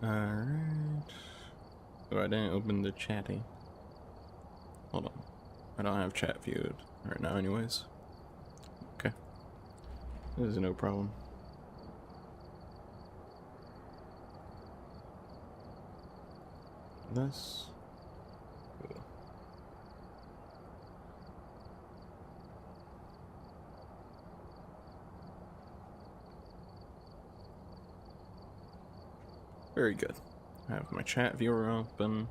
Alright. Oh, I didn't open the chatty. Hold on. I don't have chat viewed right now anyways. Okay. This is no problem. This. Cool. Very good. I have my chat viewer open.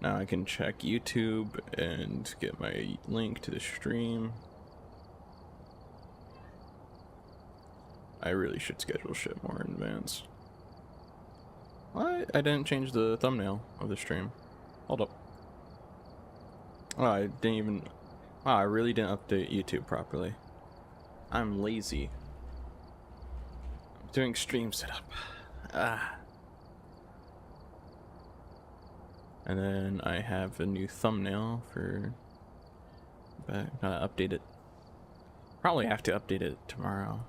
Now I can check YouTube and get my link to the stream. I really should schedule shit more in advance. What? I didn't change the thumbnail of the stream. Hold up. Oh, I didn't even... Wow, I really didn't update YouTube properly. I'm lazy. I'm doing stream setup. And then I have a new thumbnail for... But gotta update it. Probably have to update it tomorrow.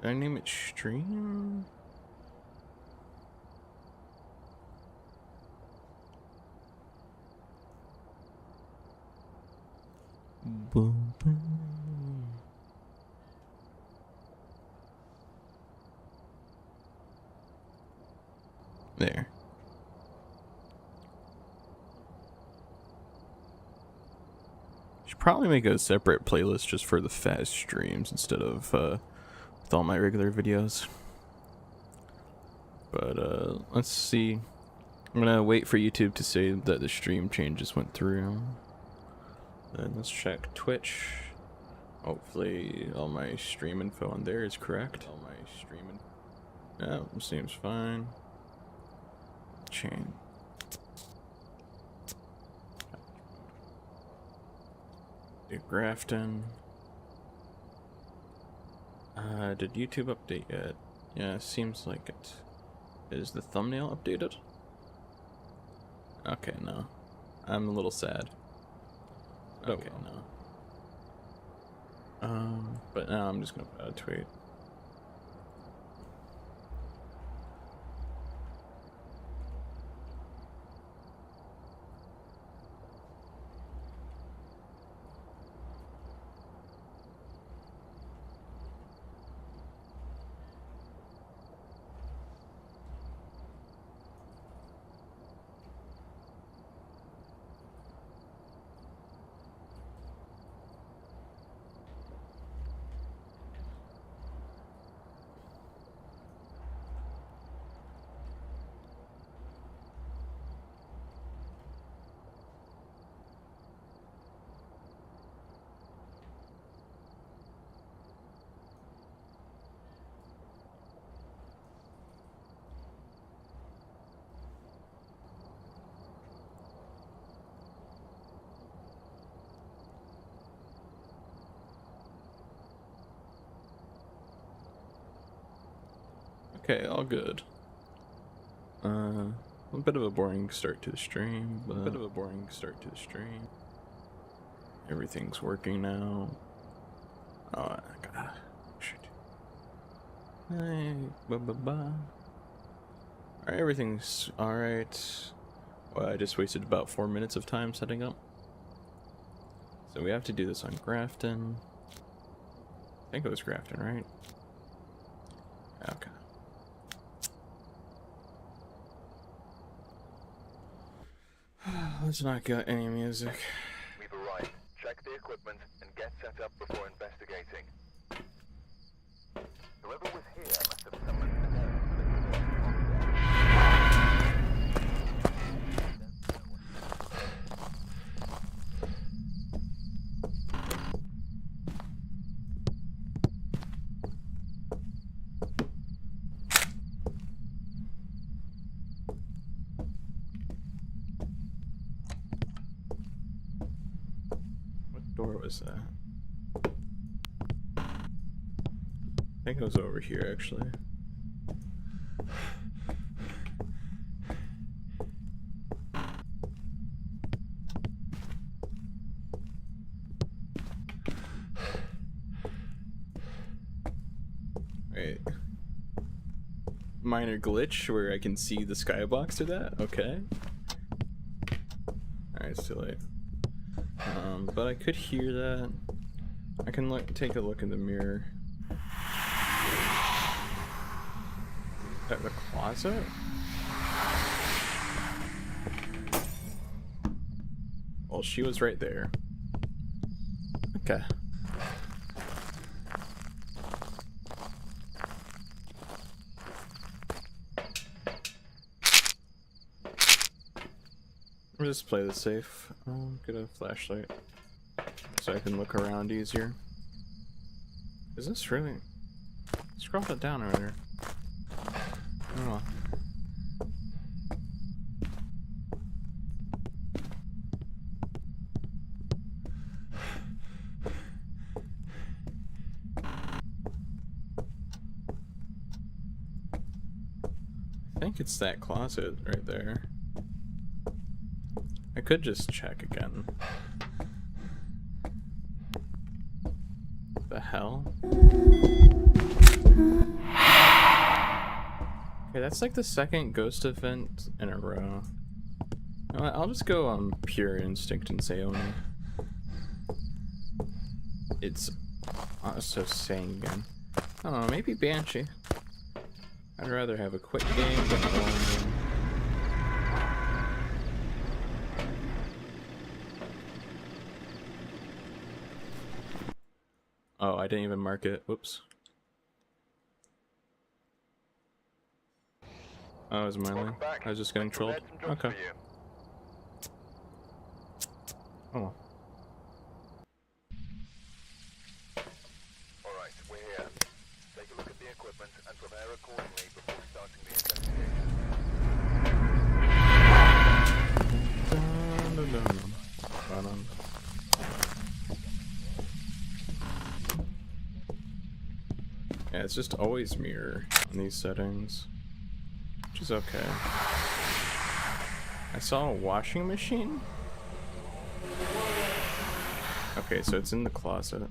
Did I name it stream? Boom, boom. There. Should probably make a separate playlist just for the fast streams instead of with all my regular videos. But let's see. I'm gonna wait for YouTube to say that the stream changes went through. Then let's check Twitch. Hopefully all my stream info on there is correct. Yeah, seems fine. Chain. Do Grafton. Did YouTube update yet? Yeah, seems like it. Is the thumbnail updated? Okay, no. I'm a little sad. Okay, no. But now I'm just gonna put a tweet. Okay, all good. A bit of a boring start to the stream, but everything's working now. Oh, God. Shoot. Hey, Alright, everything's alright. Well, I just wasted about 4 minutes of time setting up. So we have to do this on Grafton. I think it was Grafton, right? Okay. Let's not get any music. We've arrived. Check the equipment and get set up before investigating. Whoever was here must have summoned an error. What door was that? I think it was over here, actually. minor glitch where I can see the skybox through that. Okay. Alright, it's too late. But I could hear that. I can take a look in the mirror. At the closet? Well, she was right there. Okay. I'll just play this safe. Get a flashlight so I can look around easier. Is this really? Scroll it down earlier. Oh. I think it's that closet right there. I could just check again. The hell? Okay, that's like the second ghost event in a row. You know what, I'll just go on pure instinct and say Oni. It's also saying again. I don't know, maybe Banshee. I'd rather have a quick game than a long game. Oh, I didn't even mark it. Whoops. Oh, it was my lane. I was just getting trolled. Okay. Oh well. Alright, we're here. Take a look at the equipment and prepare accordingly before starting the investigation. Dun, dun, dun. Dun. Yeah, it's just always mirror on these settings, which is okay. I saw a washing machine. Okay, so it's in the closet.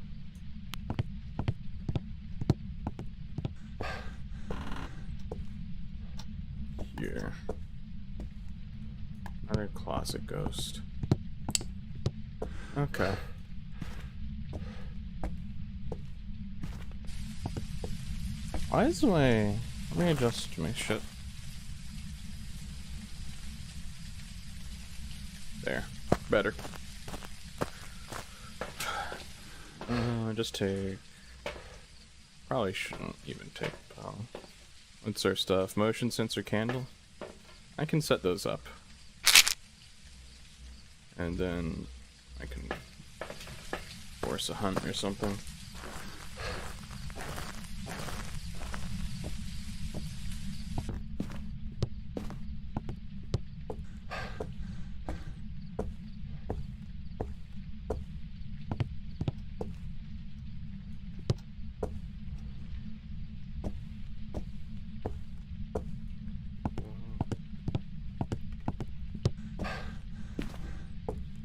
Here. Another closet ghost. Okay. Why is my... Let me adjust my shit. There. Better. Just take... Probably shouldn't even take... What's our stuff? Motion sensor candle? I can set those up. And then I can force a hunt or something.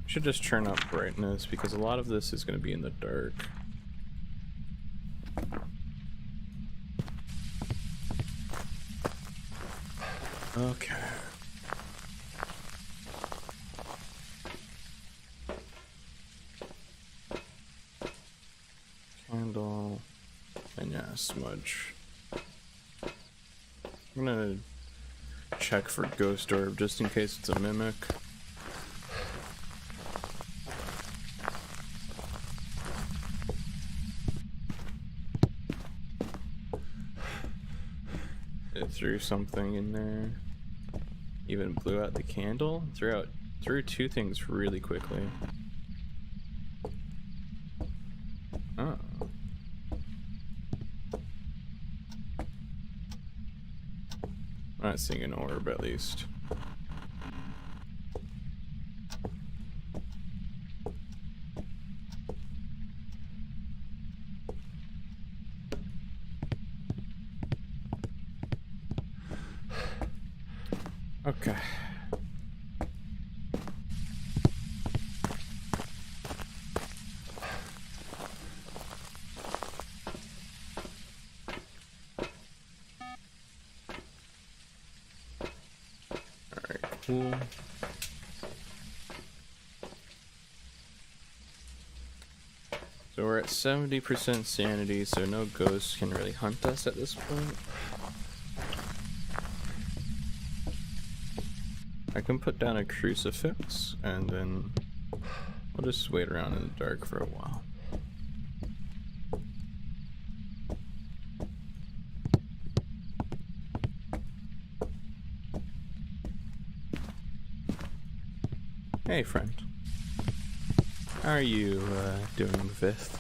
Should just turn up brightness because a lot of this is going to be in the dark. Okay. Candle. And yeah, smudge. I'm gonna check for ghost orb just in case it's a mimic. It threw something in there. Even blew out the candle. Threw two things really quickly. Oh. I'm not seeing an orb at least. Okay. Cool. So we're at 70% sanity, so no ghosts can really hunt us at this point. I can put down a crucifix, and then we'll just wait around in the dark for a while. Hey friend, how are you doing, Vith?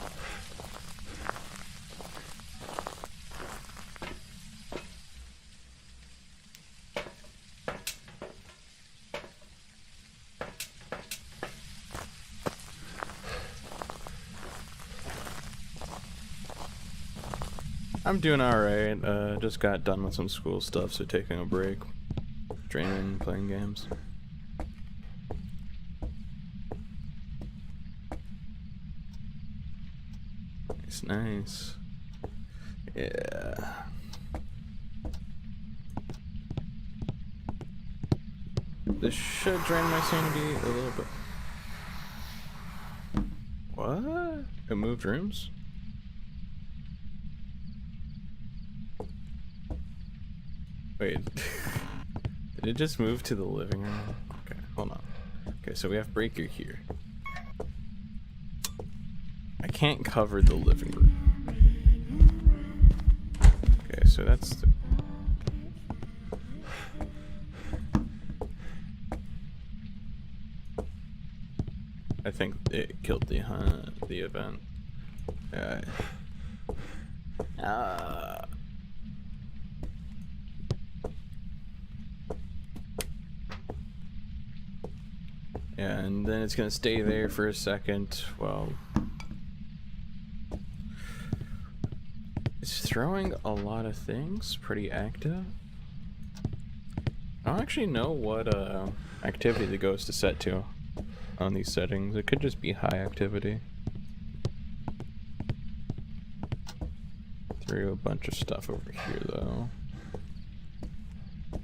I'm doing alright, just got done with some school stuff, so taking a break, training, playing games. Nice. Yeah. This should drain my sanity a little bit. What? It moved rooms? Wait. Did it just move to the living room? Okay, hold on. Okay, so we have breaker here. I can't cover the living room. Okay, so that's the... I think it killed the event. Yeah, and then it's gonna stay there for a second while it's throwing a lot of things, pretty active. I don't actually know what activity the ghost is set to on these settings. It could just be high activity. Threw a bunch of stuff over here though.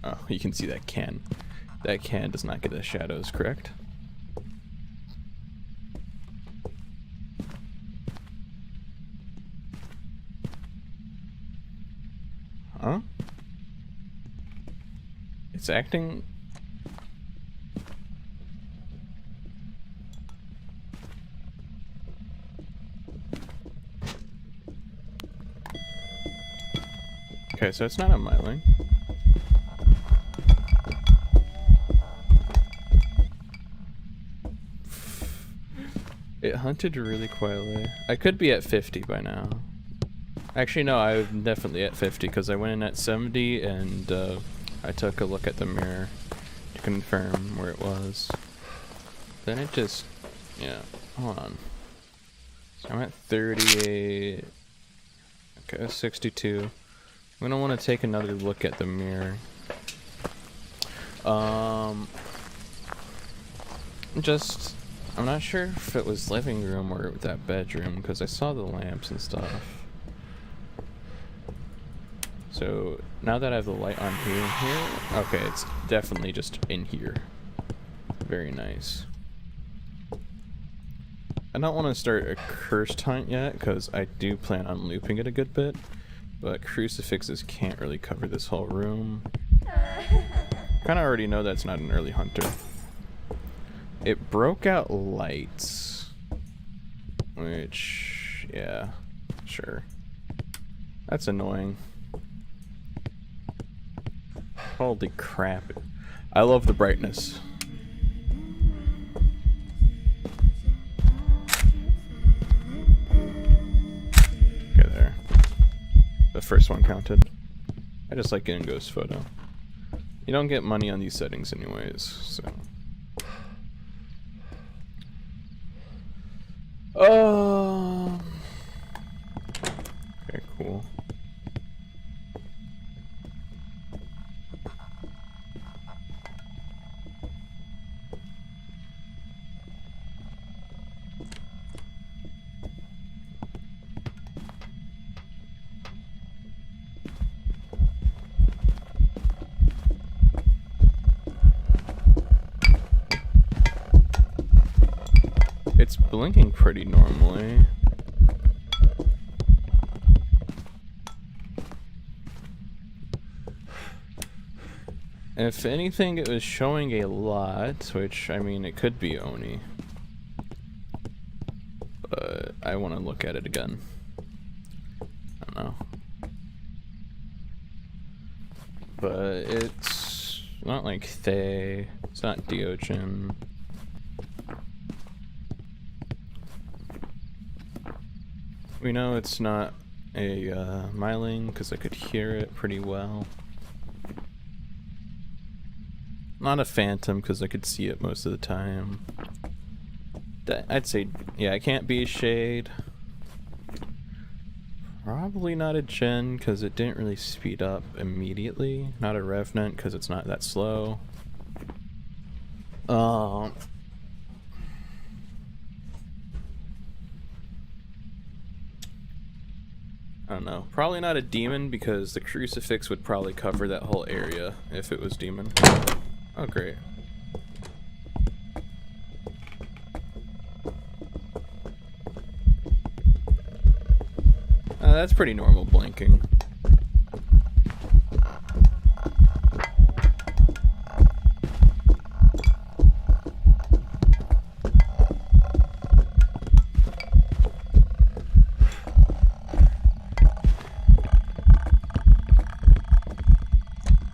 Oh, you can see that can. That can does not get the shadows, correct? Huh? It's acting... Okay, so it's not on my lane. It hunted really quietly. I could be at 50 by now. Actually, no, I'm definitely at 50 because I went in at 70 and I took a look at the mirror to confirm where it was. Then it just, yeah, hold on. So I'm at 38. Okay, 62. I'm gonna want to take another look at the mirror. I'm not sure if it was living room or that bedroom because I saw the lamps and stuff. So now that I have the light on here, okay, it's definitely just in here. Very nice. I don't want to start a cursed hunt yet because I do plan on looping it a good bit, but crucifixes can't really cover this whole room. Kind of already know that's not an early hunter. It broke out lights, which, yeah, sure. That's annoying. Holy crap. I love the brightness. Okay, there. The first one counted. I just like getting ghost photo. You don't get money on these settings anyways, so... Okay, cool. It's blinking pretty normally. If anything, it was showing a lot, which, I mean, it could be Oni. But I want to look at it again. I don't know. But it's not like Thay. It's not Deogen. We know it's not a Myling because I could hear it pretty well. Not a Phantom because I could see it most of the time. I'd say, yeah, it can't be a Shade. Probably not a Gen because it didn't really speed up immediately. Not a Revenant because it's not that slow. I don't know. Probably not a Demon because the Crucifix would probably cover that whole area if it was Demon. Oh, great. That's pretty normal blinking.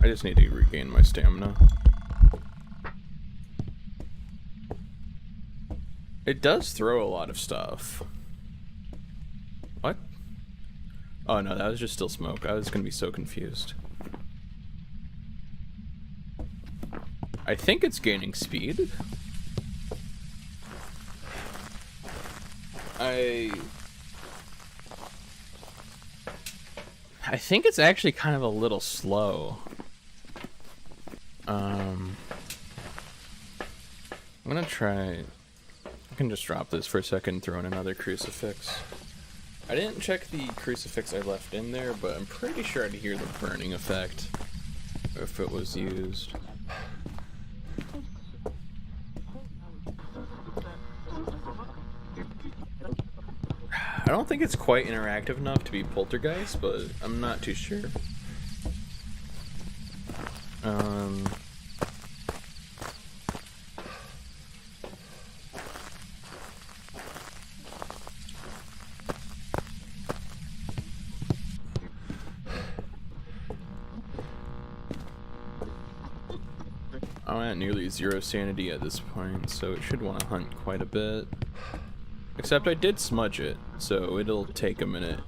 I just need to regain my stamina. It does throw a lot of stuff. What? Oh no, that was just still smoke. I was gonna be so confused. I think it's gaining speed. I think it's actually kind of a little slow. I'm gonna try. I can just drop this for a second and throw in another crucifix. I didn't check the crucifix I left in there, but I'm pretty sure I'd hear the burning effect if it was used. I don't think it's quite interactive enough to be Poltergeist, but I'm not too sure. I'm at nearly 0 sanity at this point, so it should want to hunt quite a bit. Except I did smudge it, so it'll take a minute.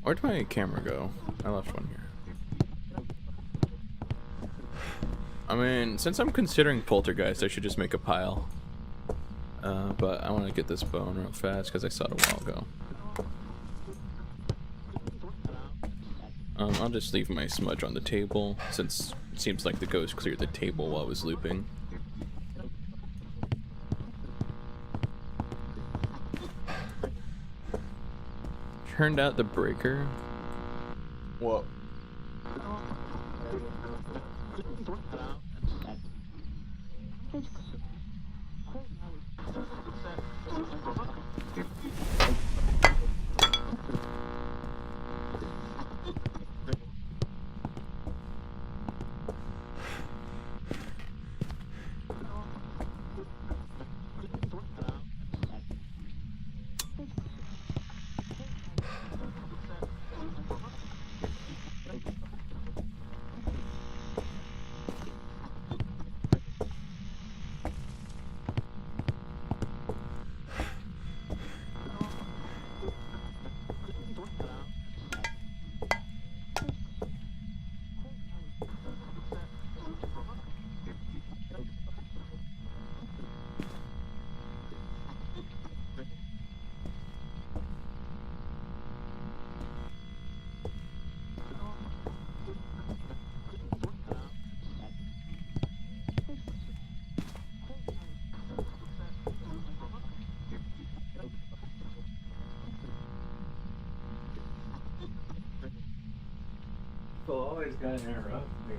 Where'd my camera go? I left one here. I mean, since I'm considering Poltergeist, I should just make a pile. But I want to get this bone real fast because I saw it a while ago. I'll just leave my smudge on the table, since it seems like the ghost cleared the table while I was looping. Turned out the breaker. Whoa. People always gotta interrupt me.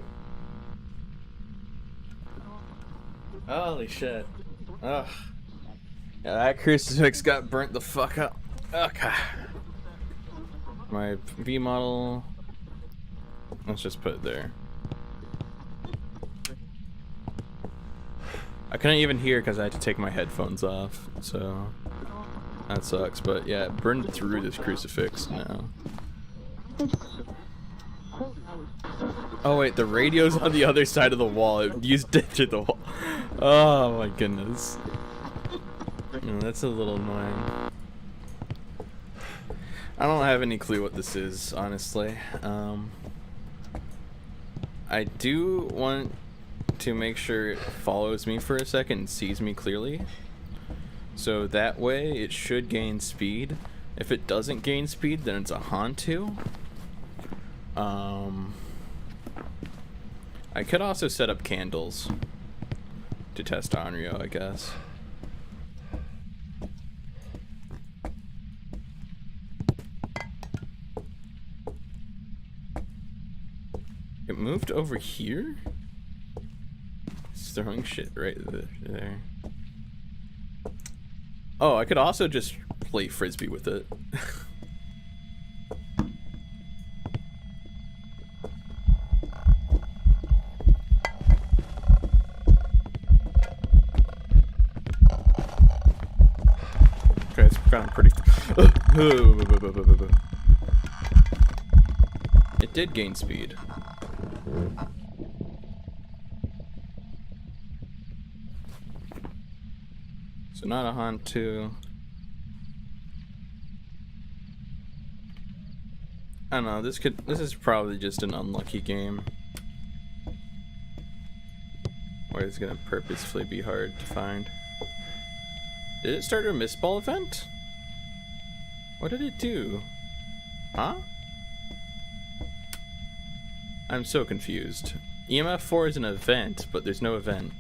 Holy shit. Ugh. Yeah, that crucifix got burnt the fuck up. Okay. My V model. Let's just put it there. I couldn't even hear because I had to take my headphones off, so that sucks. But yeah, it burned through this crucifix now. Oh wait, the radio's on the other side of the wall. It used it to the wall. Oh my goodness. Oh, that's a little annoying. I don't have any clue what this is, honestly. I do want to make sure it follows me for a second and sees me clearly. So that way it should gain speed. If it doesn't gain speed, then it's a Hantu. I could also set up candles to test Onryo, I guess. It moved over here? It's throwing shit right there. Oh, I could also just play frisbee with it. Okay, it's gotten pretty. It did gain speed. So not a Hantu. I don't know, this is probably just an unlucky game. Or it's gonna purposefully be hard to find. Did it start a missball event? What did it do? Huh? I'm so confused. EMF 4 is an event, but there's no event.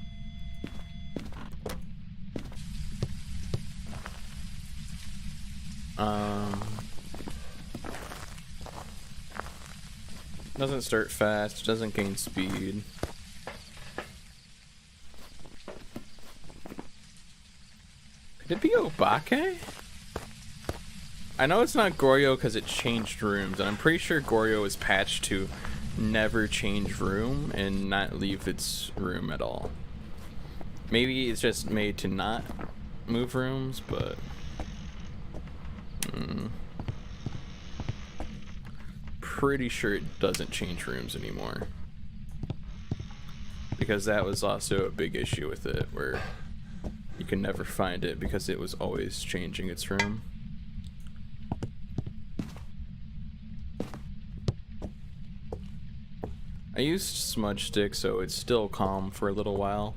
Doesn't start fast, doesn't gain speed. Could it be Obake? I know it's not Goryo because it changed rooms, and I'm pretty sure Goryo is patched to never change room and not leave its room at all. Maybe it's just made to not move rooms, but pretty sure it doesn't change rooms anymore, because that was also a big issue with it, where you can never find it because it was always changing its room. I used smudge stick, so it's still calm for a little while.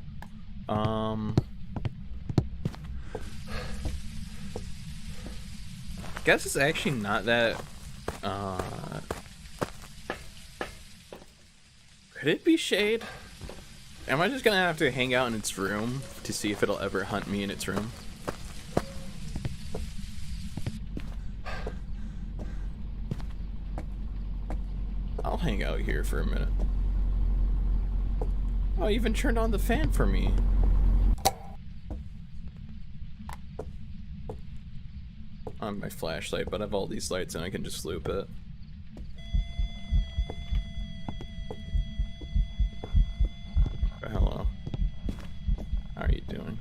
Guess it's actually not that. Could it be Shade? Am I just gonna have to hang out in its room to see if it'll ever hunt me in its room? I'll hang out here for a minute. Oh, I even turned on the fan for me. On my flashlight, but I have all these lights and I can just loop it. Hello. How are you doing?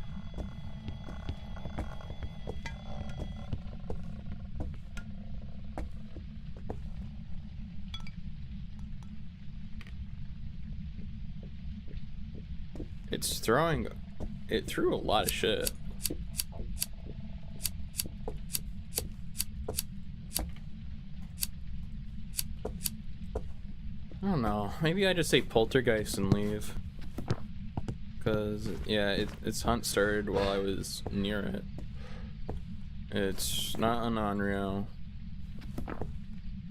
It's throwing. It threw a lot of shit. I don't know. Maybe I just say poltergeist and leave. Because, yeah, its hunt started while I was near it. It's not an Onryo.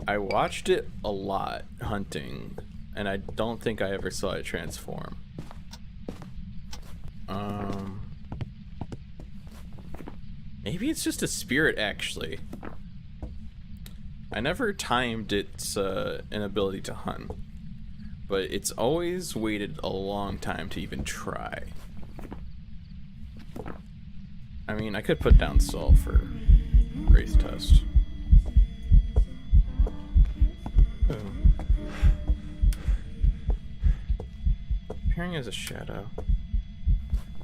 I watched it a lot hunting, and I don't think I ever saw it transform. Maybe it's just a spirit, actually. I never timed its inability to hunt, but it's always waited a long time to even try. I mean, I could put down salt for wraith test. Oh. Appearing as a shadow.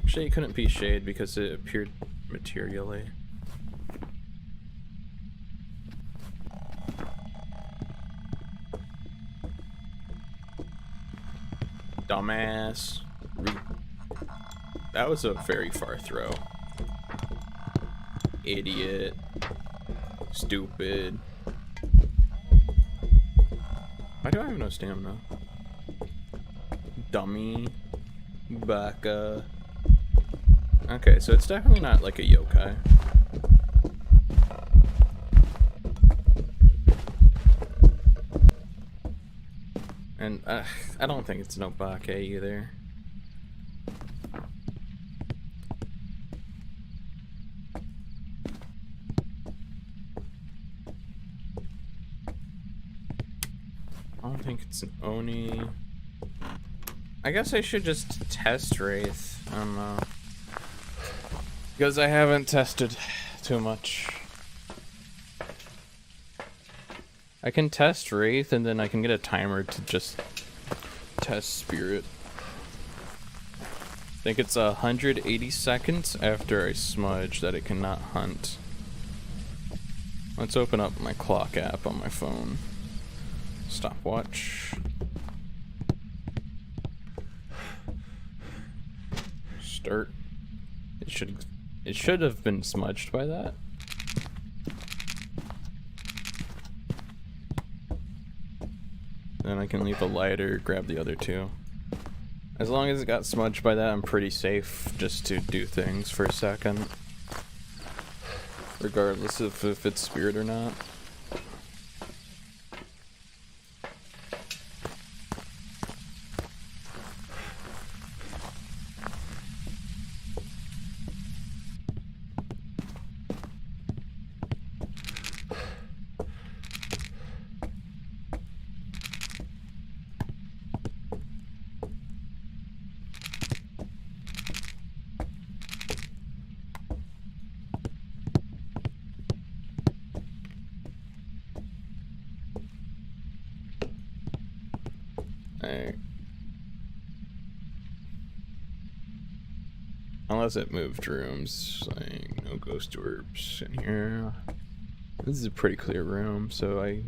Actually, it couldn't be shade because it appeared materially. Dumbass. That was a very far throw. Idiot. Stupid. Why do I have no stamina? Dummy. Baka. Okay, so it's definitely not like a yokai. And I don't think it's no bake either. I don't think it's an Oni. I guess I should just test Wraith. I don't know. Because I haven't tested too much. I can test Wraith and then I can get a timer to just test Spirit. I think it's 180 seconds after I smudge that it cannot hunt. Let's open up my clock app on my phone. Stopwatch. Start. It should have been smudged by that. Then I can leave a lighter, grab the other two. As long as it got smudged by that, I'm pretty safe just to do things for a second. Regardless of if it's Spirit or not. Unless it moved rooms, like no ghost orbs in here. This is a pretty clear room, so I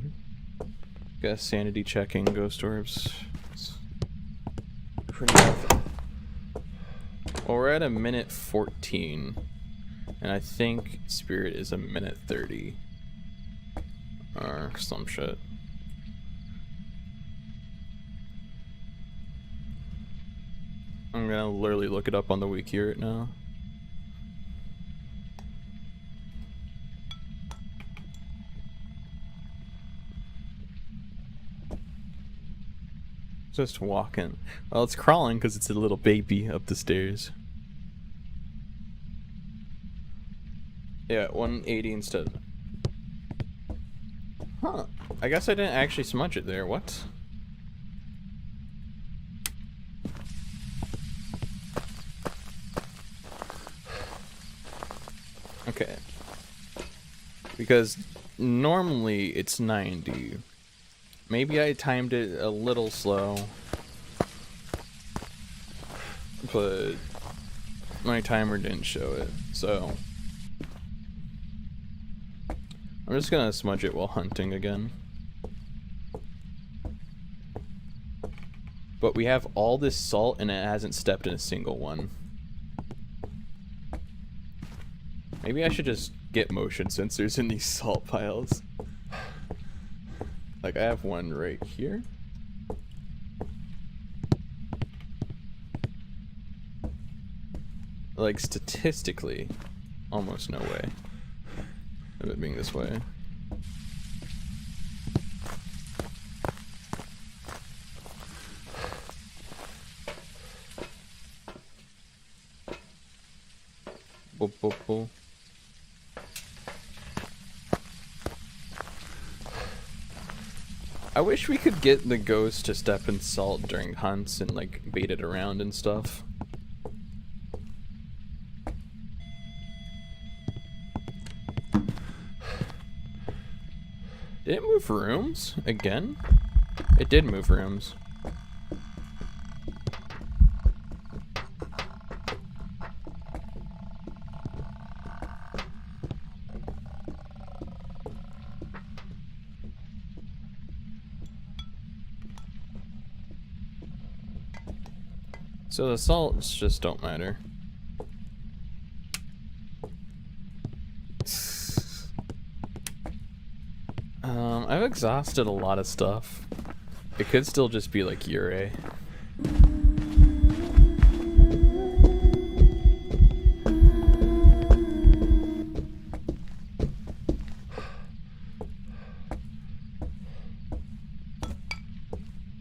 guess sanity checking ghost orbs. It's pretty rough. Well, we're at a minute 14, and I think Spirit is a minute 30 or some shit. I'm gonna literally look it up on the wiki right now. Just walking. Well, it's crawling because it's a little baby up the stairs. Yeah, 180 instead. Huh. I guess I didn't actually smudge it there. What? Okay. Because normally it's 90. Maybe I timed it a little slow. But my timer didn't show it, so I'm just gonna smudge it while hunting again. But we have all this salt and it hasn't stepped in a single one. Maybe I should just get motion sensors in these salt piles. Like I have one right here. Like statistically, almost no way of it being this way. Boop, boop, boop. I wish we could get the ghost to step in salt during hunts and like bait it around and stuff. Did it move rooms again? It did move rooms. So the salts just don't matter. I've exhausted a lot of stuff. It could still just be like Ure.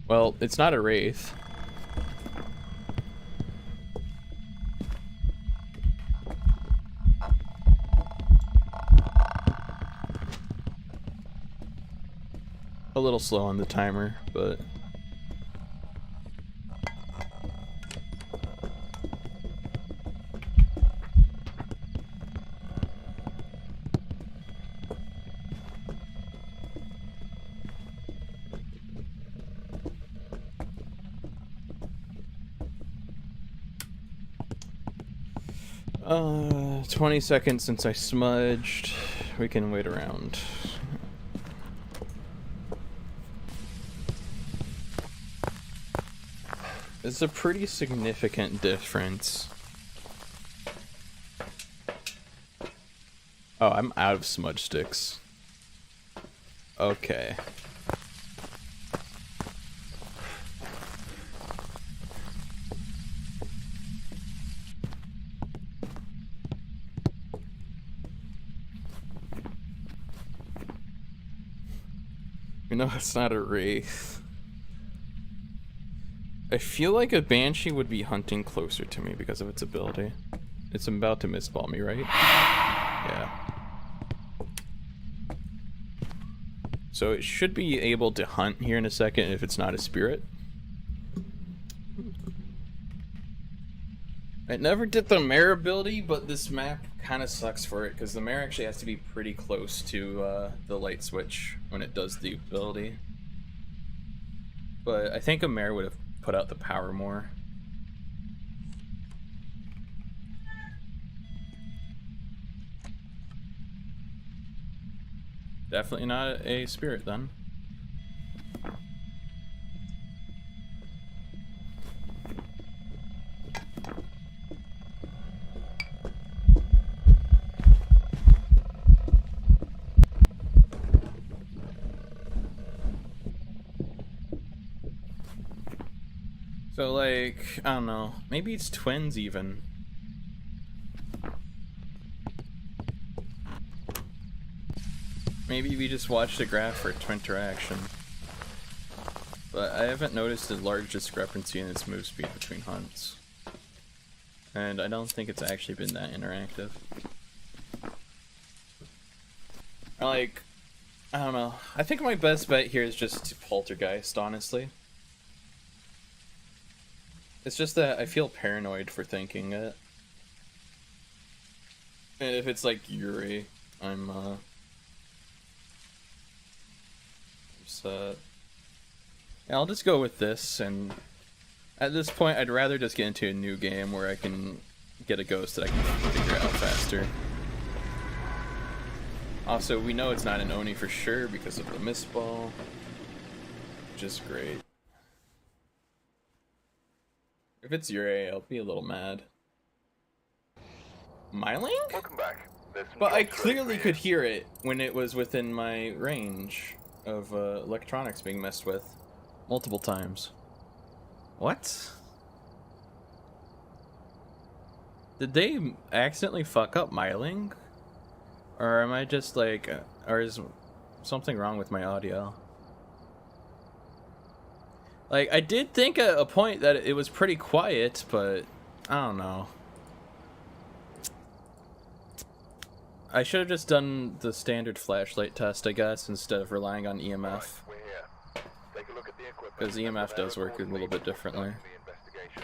Well, it's not a wraith. A little slow on the timer, but uh, 20 seconds since I smudged. We can wait around. It's a pretty significant difference. Oh, I'm out of smudge sticks. Okay. You know, it's not a wraith. I feel like a banshee would be hunting closer to me because of its ability. It's about to misball me, right? Yeah. So it should be able to hunt here in a second if it's not a spirit. I never did the mare ability, but this map kind of sucks for it because the mare actually has to be pretty close to the light switch when it does the ability. But I think a mare would have put out the power more. Definitely not a spirit then. So, like, I don't know, maybe it's twins even. Maybe we just watched the graph for twin interaction. But I haven't noticed a large discrepancy in its move speed between hunts. And I don't think it's actually been that interactive. Like, I don't know. I think my best bet here is just Poltergeist, honestly. It's just that I feel paranoid for thinking it. And if it's like Yuri, I'm upset. Yeah, I'll just go with this, and at this point I'd rather just get into a new game where I can get a ghost that I can figure out faster. Also, we know it's not an Oni for sure because of the misball, which is great. If it's Yurei, I'll be a little mad. Myling? Welcome back. But I clearly could hear it when it was within my range of electronics being messed with multiple times. What? Did they accidentally fuck up Myling? Or am I just like, or is something wrong with my audio? Like, I did think at a point that it was pretty quiet, but I don't know. I should have just done the standard flashlight test, I guess, instead of relying on EMF. Because EMF does work a little bit differently.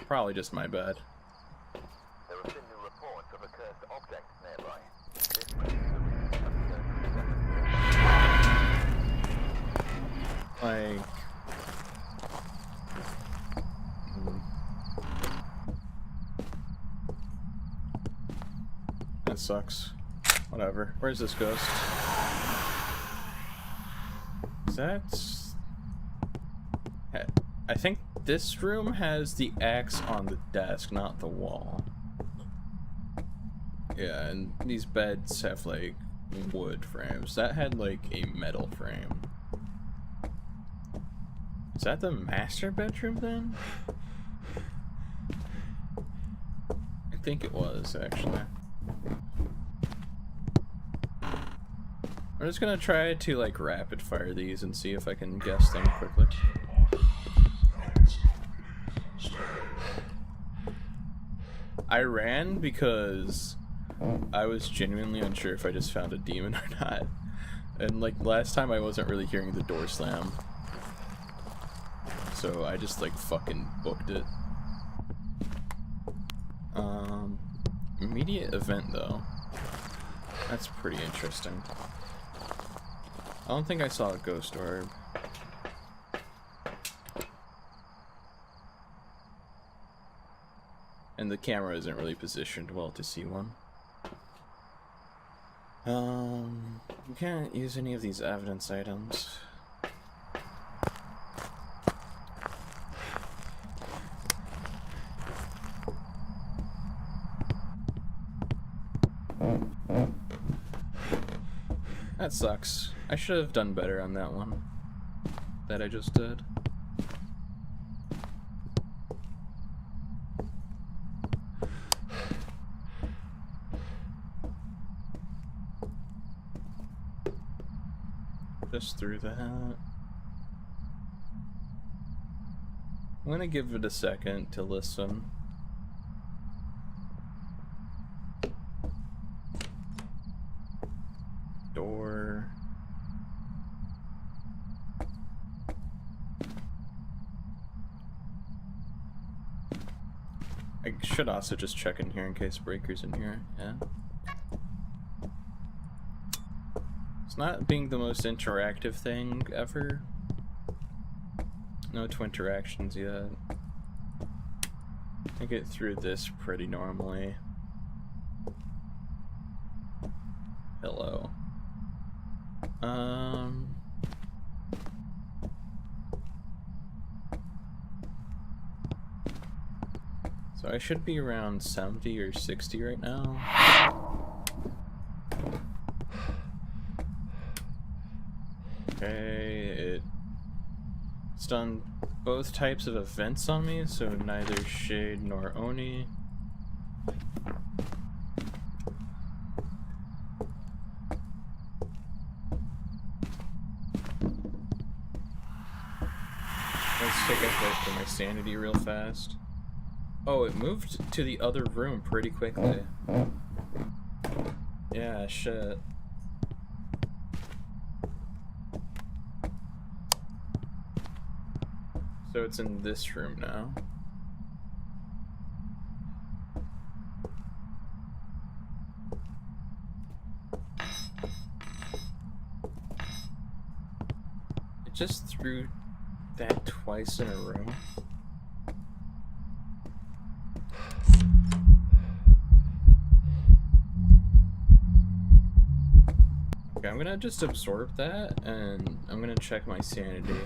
Probably just my bad. There have been new reports of a cursed object nearby. Like... That sucks. Whatever. Where's this ghost? That's... I think this room has the axe on the desk, not the wall. Yeah, and these beds have, like, wood frames. That had, like, a metal frame. Is that the master bedroom, then? I think it was, actually. I'm just gonna try to, like, rapid fire these and see if I can guess them quickly. I ran because I was genuinely unsure if I just found a demon or not. And, like, last time I wasn't really hearing the door slam. So I just, like, fucking booked it. Immediate event, though. That's pretty interesting. I don't think I saw a ghost orb. And the camera isn't really positioned well to see one. You can't use any of these evidence items. That sucks. I should have done better on that one. That I just did. Just through that. I'm gonna give it a second to listen. Door. I should also just check in here in case Breaker's in here. Yeah. It's not being the most interactive thing ever. No twinteractions yet. I get through this pretty normally. Hello. So I should be around 70 or 60 right now. Okay, it's done both types of events on me, so neither Shade nor Oni. Let's take a hit for my sanity real fast. Oh, it moved to the other room pretty quickly. Yeah, shit. So it's in this room now. It just threw that twice in a row. Okay, I'm gonna just absorb that, and I'm gonna check my sanity.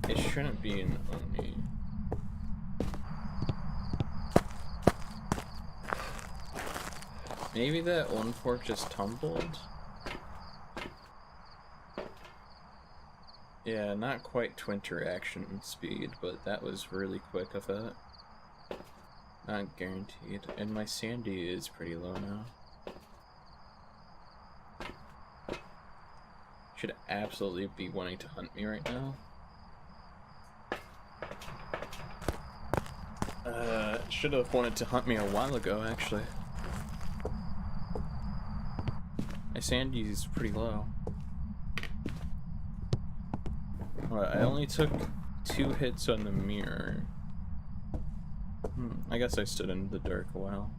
It shouldn't be an Oni. Maybe that one fork just tumbled? Yeah, not quite twinteraction speed, but that was really quick of it. Not guaranteed. And my sanity is pretty low now. Should absolutely be wanting to hunt me right now. Should have wanted to hunt me a while ago, actually. My sanity is pretty low. Alright, I only took 2 hits on the mirror. I guess I stood in the dark a while.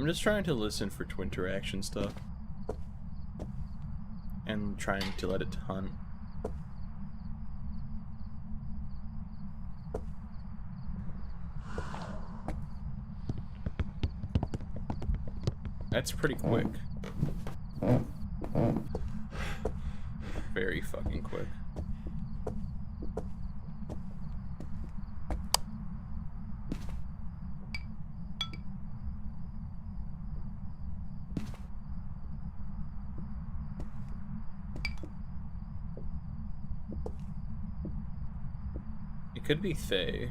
I'm just trying to listen for twin interaction stuff. And trying to let it hunt. That's pretty quick. Very fucking quick. It could be Faye.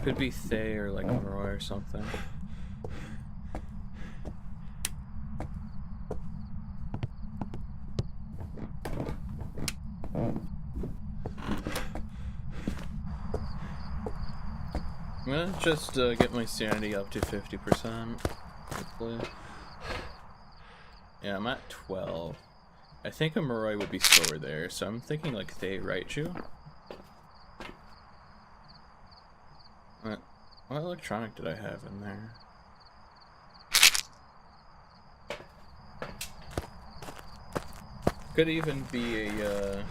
Could be Thay or like Roy or something. I'm gonna just get my sanity up to 50%, hopefully. Yeah, I'm at 12. I think a Moroi would be slower there, so I'm thinking like Thay Raichu. What electronic did I have in there? Could even be a,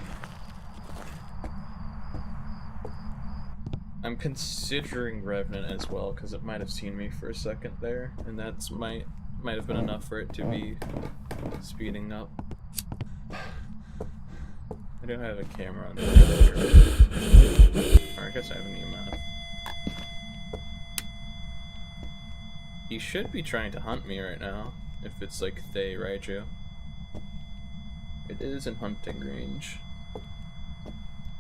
I'm considering Revenant as well, because it might have seen me for a second there, and that's might have been enough for it to be speeding up. I don't have a camera on there. Or I guess I have an EMF. He should be trying to hunt me right now, if it's like Thay Raichu. It is in hunting range.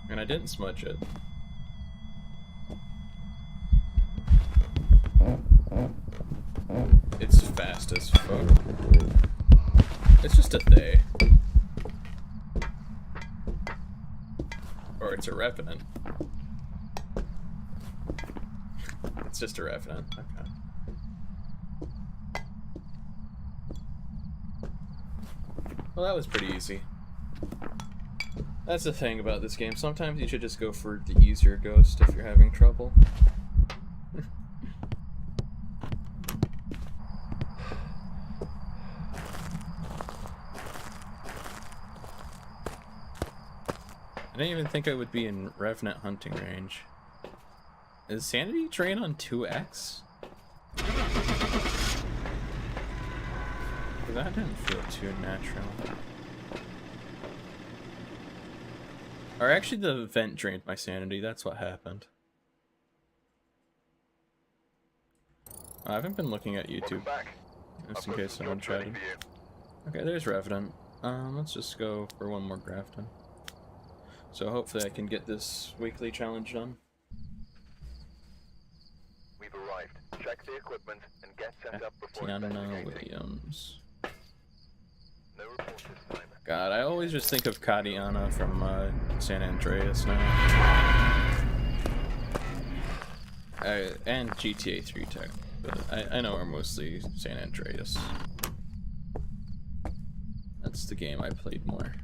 And I didn't smudge it. It's fast as fuck. It's just a Thay. Or it's a Revenant. It's just a Revenant, okay. Well, that was pretty easy. That's the thing about this game. Sometimes you should just go for the easier ghost if you're having trouble. I didn't even think I would be in Revenant hunting range. Is Sanity Drain on 2x? That didn't feel too natural. Or actually the vent drained my sanity, that's what happened. I haven't been looking at YouTube, just in case someone chatted. Okay, there's Revenant. Let's just go for one more Grafton. So hopefully I can get this weekly challenge done. We've arrived. Check the equipment and get set up before Tiana investigating. Williams. No reports this time. God, I always just think of Kadiana from San Andreas now. And GTA 3 Tech, but I know her mostly San Andreas. That's the game I played more.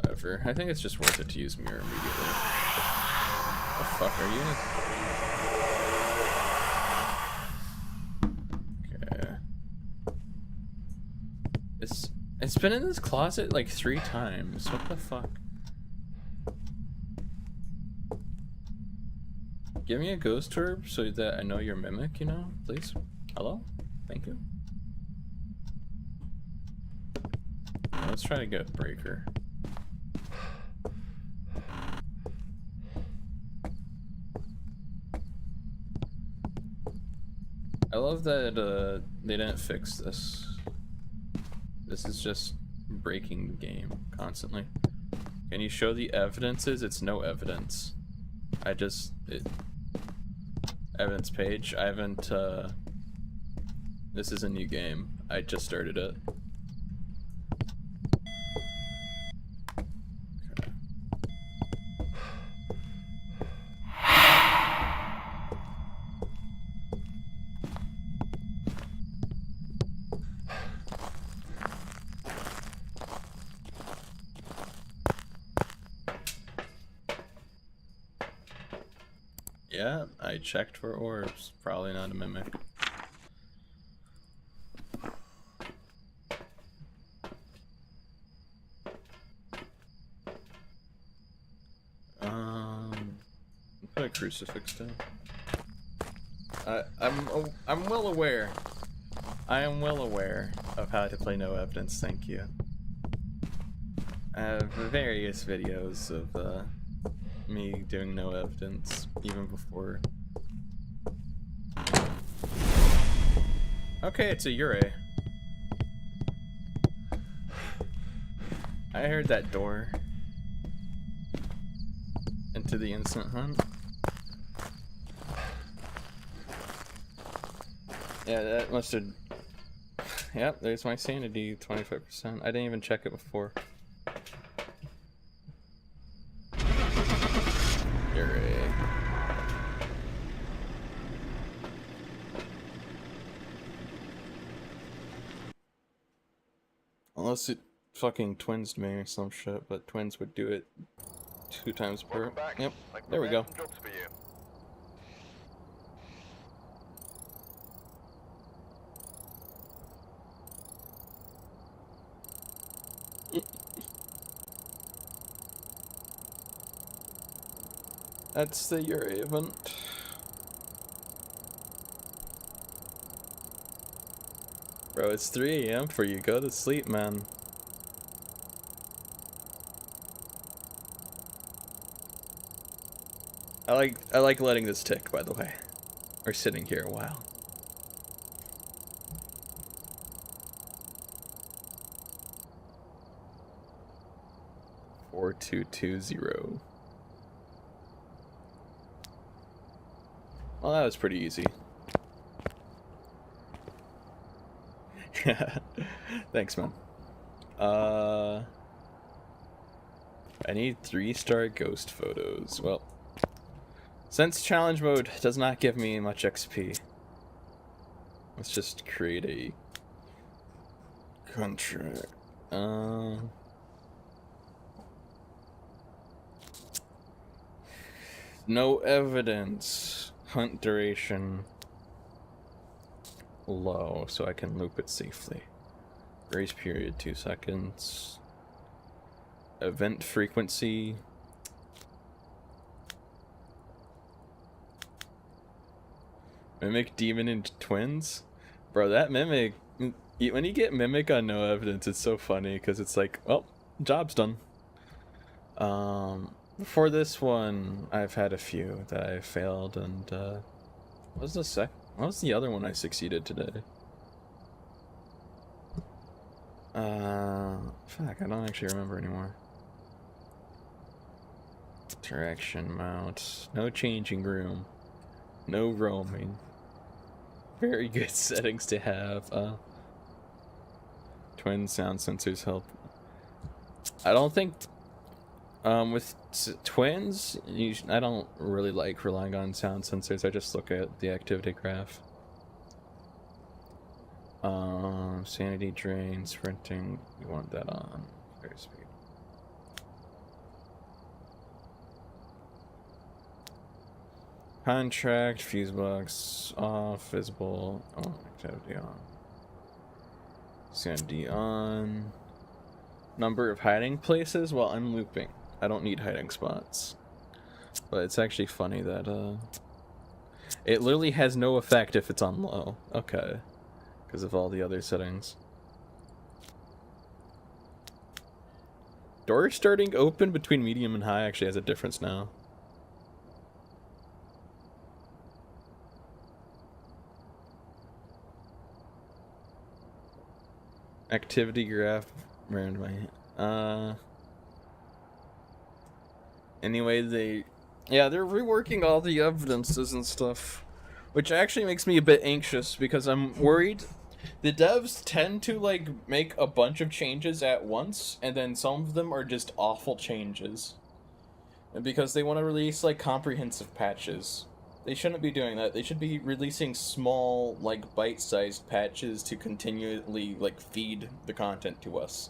Whatever, I think it's just worth it to use Mirror immediately. What the fuck are you? It's been in this closet like 3 times. What the fuck? Give me a ghost herb so that I know your mimic, you know? Please? Hello? Thank you. Let's try to get Breaker. I love that they didn't fix this. This is just breaking the game constantly. Can you show the evidences? It's no evidence. Evidence page. I haven't, this is a new game. I just started it. Okay. Yeah, I checked for orbs. Probably not a mimic. Put a crucifix down. I'm well aware. I am well aware of how to play no evidence. Thank you. I have various videos of me doing no evidence even before. Okay, it's a Ure. I heard that door into the instant hunt. Yeah, that must have. Yep, there's my sanity, 25%. I didn't even check it before. Hooray. Unless it fucking twinsed me or some shit, but twins would do it 2 times per. Yep, there we go. Jobs for you. That's the Ure event. Bro, it's 3 AM for you. Go to sleep, man. I like letting this tick, by the way. Or sitting here a while. Four 220. Well, that was pretty easy. Thanks, man. I need 3-star ghost photos. Well, since challenge mode does not give me much XP, let's just create a contract. No evidence. Hunt duration low, so I can loop it safely. Grace period 2 seconds. Event frequency. Mimic demon and twins? Bro, that mimic, when you get mimic on no evidence, it's so funny because it's like, well, job's done. Before this one, I've had a few that I failed, and what was the other one I succeeded today? Fuck, I don't actually remember anymore. Direction mount, no changing room, no roaming. Very good settings to have. Twin sound sensors help. I don't think with twins, I don't really like relying on sound sensors. I just look at the activity graph. Sanity drain, sprinting, you want that on. Very speed. Contract, fuse box off, visible, activity on. Sanity on. Number of hiding places? Well, I'm looping. I don't need hiding spots. But it's actually funny that, it literally has no effect if it's on low. Okay. Because of all the other settings. Door starting open between medium and high actually has a difference now. Activity graph randomly. Anyway, they're reworking all the evidences and stuff, which actually makes me a bit anxious because I'm worried the devs tend to like make a bunch of changes at once, and then some of them are just awful changes. And because they want to release like comprehensive patches. They shouldn't be doing that. They should be releasing small, like, bite-sized patches to continually, like, feed the content to us.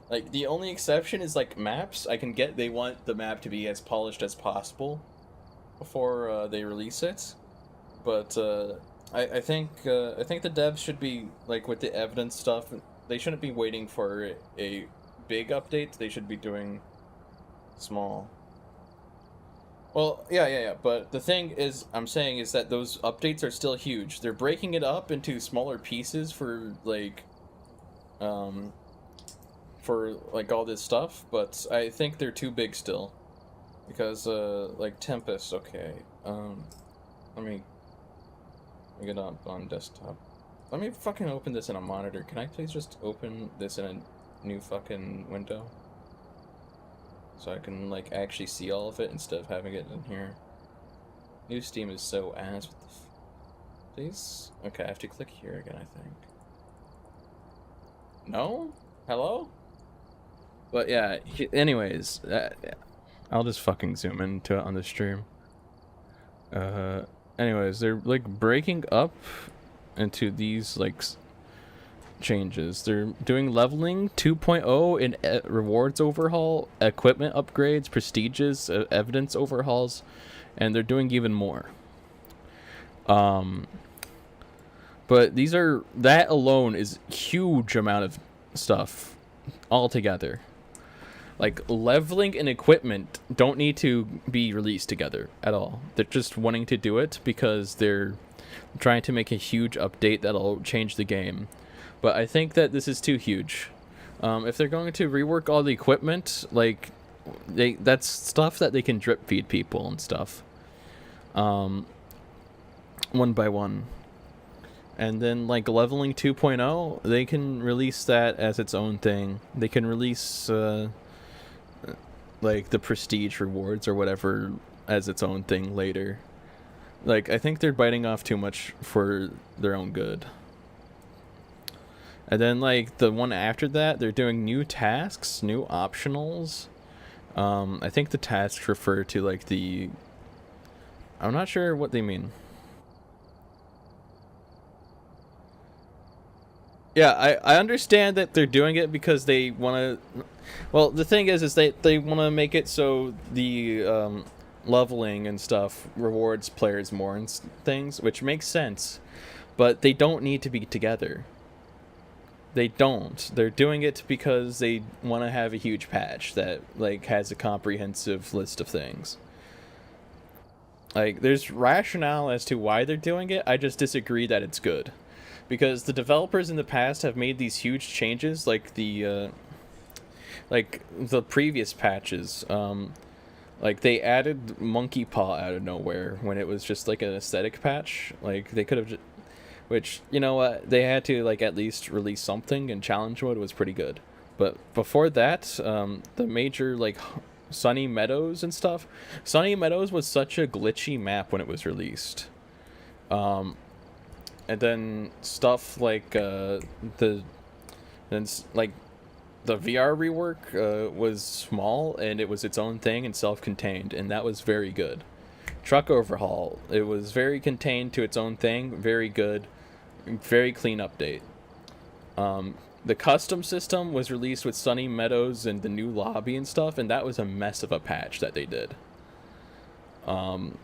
Like, the only exception is, like, maps. I can get they want the map to be as polished as possible. before they release it. But I think the devs should be like with the evidence stuff. They shouldn't be waiting for a big update. They should be doing small. Well, yeah. But the thing is, I'm saying is that those updates are still huge. They're breaking it up into smaller pieces for all this stuff. But I think they're too big still, because like Tempest. Okay. Let me get on desktop. Let me fucking open this in a monitor. Can I please just open this in a new fucking window? So I can, like, actually see all of it instead of having it in here. New Steam is so ass. What the please? Okay, I have to click here again, I think. No? Hello? But yeah, anyways, I'll just fucking zoom into it on the stream. Anyways, they're, like, breaking up into these, like, changes. They're doing leveling 2.0 in rewards overhaul, equipment upgrades, prestiges, evidence overhauls, and they're doing even more. But that alone is huge amount of stuff altogether. Like, leveling and equipment don't need to be released together at all. They're just wanting to do it because they're trying to make a huge update that'll change the game. But I think that this is too huge. If they're going to rework all the equipment, like, that's stuff that they can drip feed people and stuff. One by one. And then, like, leveling 2.0, they can release that as its own thing. They can release, like, the prestige rewards or whatever as its own thing later. Like, I think they're biting off too much for their own good. And then, like, the one after that, they're doing new tasks, new optionals. I think the tasks refer to, like, the... I'm not sure what they mean. Yeah, I understand that they're doing it because they want to... Well, the thing is they want to make it so the leveling and stuff rewards players more and things, which makes sense. But they don't need to be together. They don't. They're doing it because they want to have a huge patch that, like, has a comprehensive list of things. Like, there's rationale as to why they're doing it. I just disagree that it's good. Because the developers in the past have made these huge changes, like the previous patches. Like, they added Monkey Paw out of nowhere when it was just, like, an aesthetic patch. Like, they could have... Which, you know what, they had to, like, at least release something, and challenge mode was pretty good. But before that, the major, like, Sunny Meadows and stuff. Sunny Meadows was such a glitchy map when it was released. And then stuff like, the VR rework was small, and it was its own thing and self-contained, and that was very good. Truck overhaul, it was very contained to its own thing, very good, very clean update. The custom system was released with Sunny Meadows and the new lobby and stuff, and that was a mess of a patch that they did. That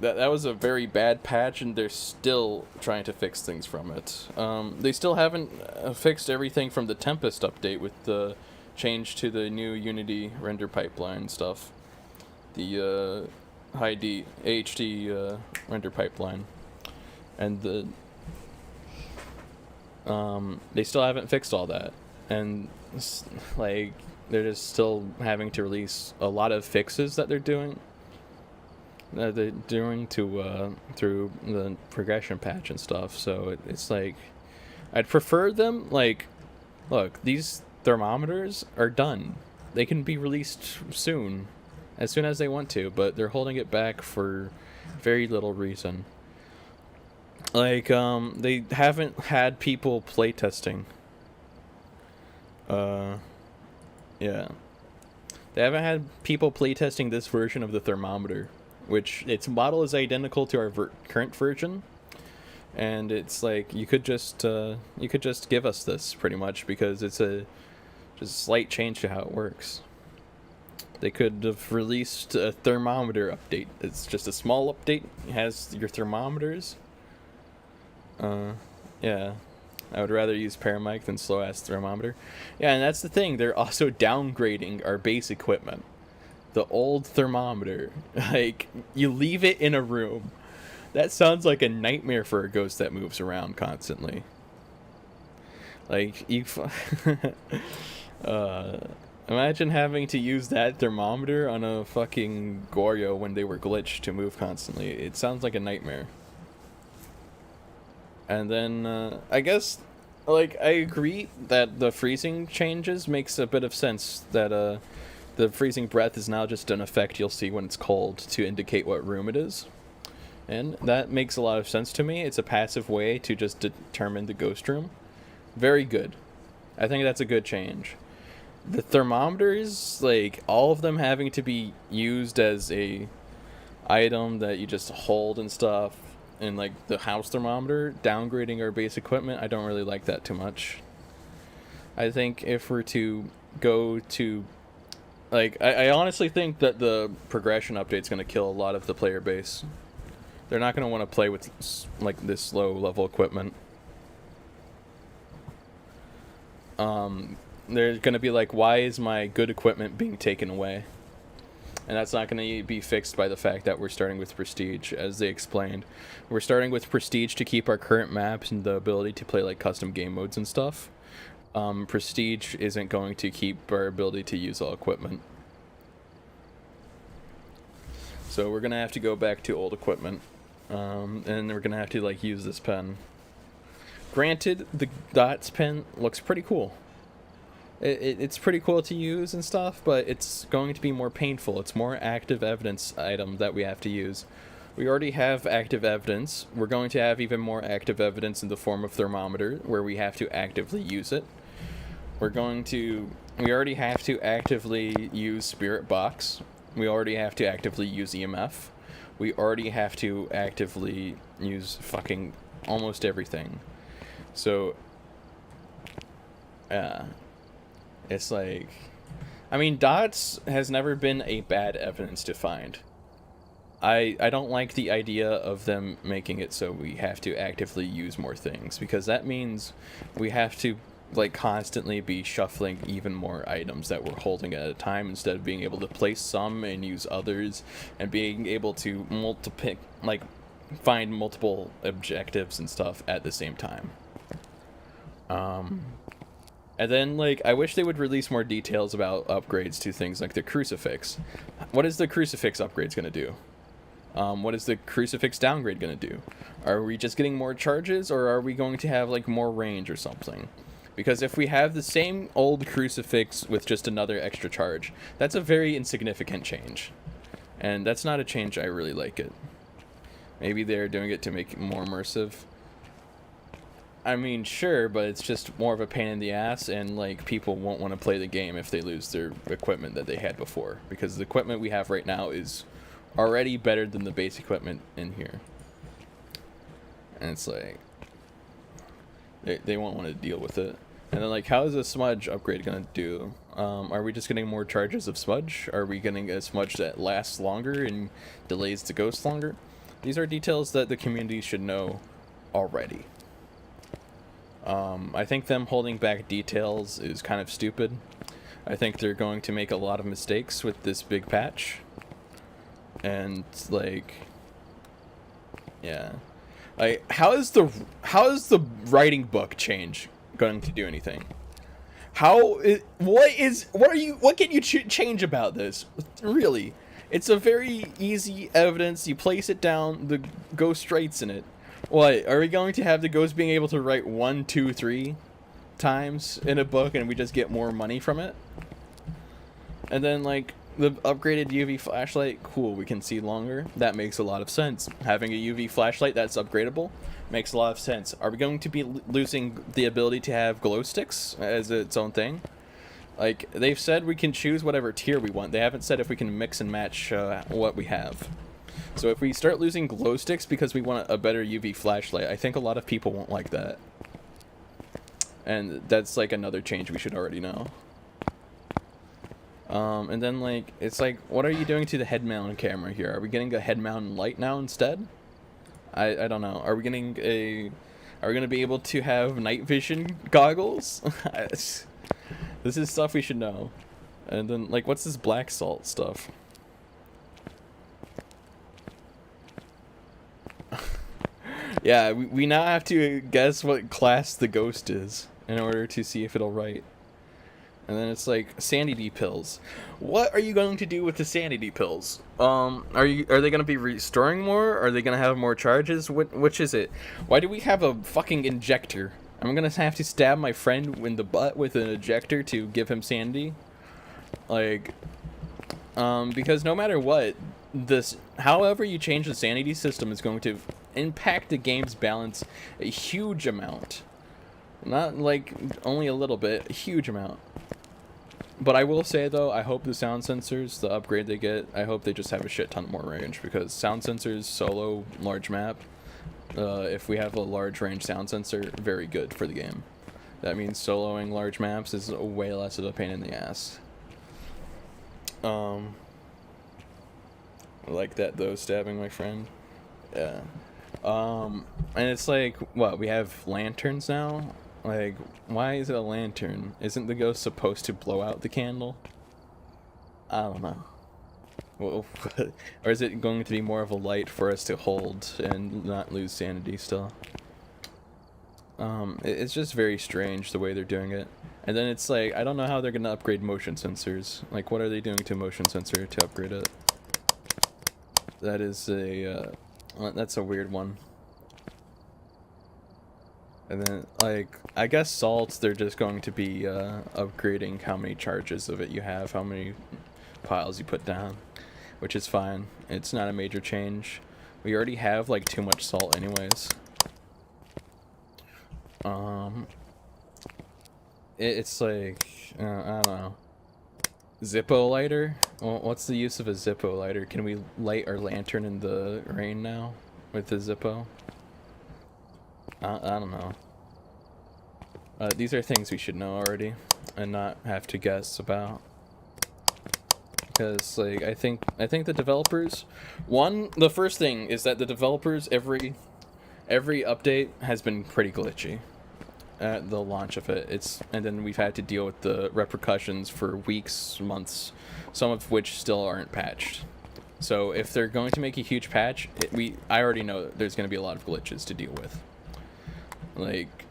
was a very bad patch, and they're still trying to fix things from it. They still haven't fixed everything from the Tempest update with the change to the new Unity render pipeline stuff. The HD render pipeline, and they still haven't fixed all that, and like they're just still having to release a lot of fixes that they're doing to through the progression patch and stuff. So it's like, I'd prefer them, like, look, these thermometers are done, they can be released as soon as they want to, but they're holding it back for very little reason. Like, they haven't had people playtesting. Yeah. They haven't had people playtesting this version of the thermometer, which its model is identical to our current version. And it's like, you could just give us this, pretty much, because it's just a slight change to how it works. They could have released a thermometer update. It's just a small update. It has your thermometers. Yeah. I would rather use Paramic than slow-ass thermometer. Yeah, and that's the thing. They're also downgrading our base equipment. The old thermometer. Like, you leave it in a room. That sounds like a nightmare for a ghost that moves around constantly. Like, you... imagine having to use that thermometer on a fucking Goryo when they were glitched to move constantly. It sounds like a nightmare. And then, I guess, like, I agree that the freezing changes makes a bit of sense. That, the freezing breath is now just an effect you'll see when it's cold to indicate what room it is. And that makes a lot of sense to me. It's a passive way to just determine the ghost room. Very good. I think that's a good change. The thermometers, like, all of them having to be used as a item that you just hold and stuff, and like the house thermometer, downgrading our base equipment, I don't really like that too much. I think if we're to go to, like, I honestly think that the progression update's going to kill a lot of the player base. They're not going to want to play with, like, this low level equipment. They're going to be like, why is my good equipment being taken away? And that's not going to be fixed by the fact that we're starting with Prestige, as they explained. We're starting with Prestige to keep our current maps and the ability to play, like, custom game modes and stuff. Prestige isn't going to keep our ability to use all equipment. So we're going to have to go back to old equipment. And we're going to have to, like, use this pen. Granted, the dots pen looks pretty cool. It's pretty cool to use and stuff, but it's going to be more painful. It's more active evidence item that we have to use. We already have active evidence. We're going to have even more active evidence in the form of thermometer, where we have to actively use it. We already have to actively use Spirit Box. We already have to actively use EMF. We already have to actively use fucking almost everything. So, it's like, I mean, dots has never been a bad evidence to find. I don't like the idea of them making it so we have to actively use more things, because that means we have to, like, constantly be shuffling even more items that we're holding at a time, instead of being able to place some and use others, and being able to find multiple objectives and stuff at the same time. And then, like, I wish they would release more details about upgrades to things like the Crucifix. What is the Crucifix upgrades going to do? What is the Crucifix downgrade going to do? Are we just getting more charges, or are we going to have, like, more range or something? Because if we have the same old Crucifix with just another extra charge, that's a very insignificant change. And that's not a change I really like it. Maybe they're doing it to make it more immersive. I mean, sure, but it's just more of a pain in the ass, and, like, people won't want to play the game if they lose their equipment that they had before, because the equipment we have right now is already better than the base equipment in here. And it's like, they won't want to deal with it. And then, like, how is a smudge upgrade going to do? Are we just getting more charges of smudge? Are we getting a smudge that lasts longer and delays the ghost longer? These are details that the community should know already. I think them holding back details is kind of stupid. I think they're going to make a lot of mistakes with this big patch. And, like, yeah. Like, how is the writing book change going to do anything? What can you change about this? Really? It's a very easy evidence. You place it down, the ghost writes in it. What, are we going to have the ghost being able to write 1, 2, 3 times in a book, and we just get more money from it? And then, like, the upgraded UV flashlight, cool, we can see longer. That makes a lot of sense. Having a UV flashlight that's upgradable makes a lot of sense. Are we going to be losing the ability to have glow sticks as its own thing? Like, they've said we can choose whatever tier we want. They haven't said if we can mix and match what we have. So if we start losing glow sticks because we want a better UV flashlight, I think a lot of people won't like that. And that's, like, another change we should already know. And then like it's like, what are you doing to the head mount camera here? Are we getting a head mount light now instead? I don't know. Are we getting a? Are we gonna be able to have night vision goggles? This is stuff we should know. And then like, what's this black salt stuff? Yeah, we now have to guess what class the ghost is in order to see if it'll write. And then it's like sanity pills. What are you going to do with the sanity pills? Are they gonna be restoring more? Are they gonna have more charges? Which is it? Why do we have a fucking injector? I'm gonna have to stab my friend in the butt with an injector to give him sanity. Like, because no matter what, however you change the sanity system is going to impact the game's balance a huge amount. Not like only a little bit, a huge amount. But I will say though, I hope the sound sensors, the upgrade they get, I hope they just have a shit ton more range, because sound sensors solo large map, if we have a large range sound sensor, very good for the game. That means soloing large maps is way less of a pain in the ass. Like that though, stabbing my friend. Yeah. And it's like, what, we have lanterns now? Like, why is it a lantern? Isn't the ghost supposed to blow out the candle? I don't know. Well, or is it going to be more of a light for us to hold and not lose sanity still? It's just very strange the way they're doing it. And then it's like, I don't know how they're going to upgrade motion sensors. Like, what are they doing to motion sensor to upgrade it? That is a, that's a weird one. And then, like, I guess salts, they're just going to be upgrading how many charges of it you have, how many piles you put down, which is fine. It's not a major change. We already have, like, too much salt anyways. It's like, I don't know. Zippo lighter? Well, what's the use of a Zippo lighter? Can we light our lantern in the rain now with the Zippo? I don't know. These are things we should know already and not have to guess about. Because, like, I think the developers, the first thing is that the developers, every update has been pretty glitchy at the launch of it. And then we've had to deal with the repercussions for weeks, months, some of which still aren't patched. So if they're going to make a huge patch, I already know that there's going to be a lot of glitches to deal with. Like,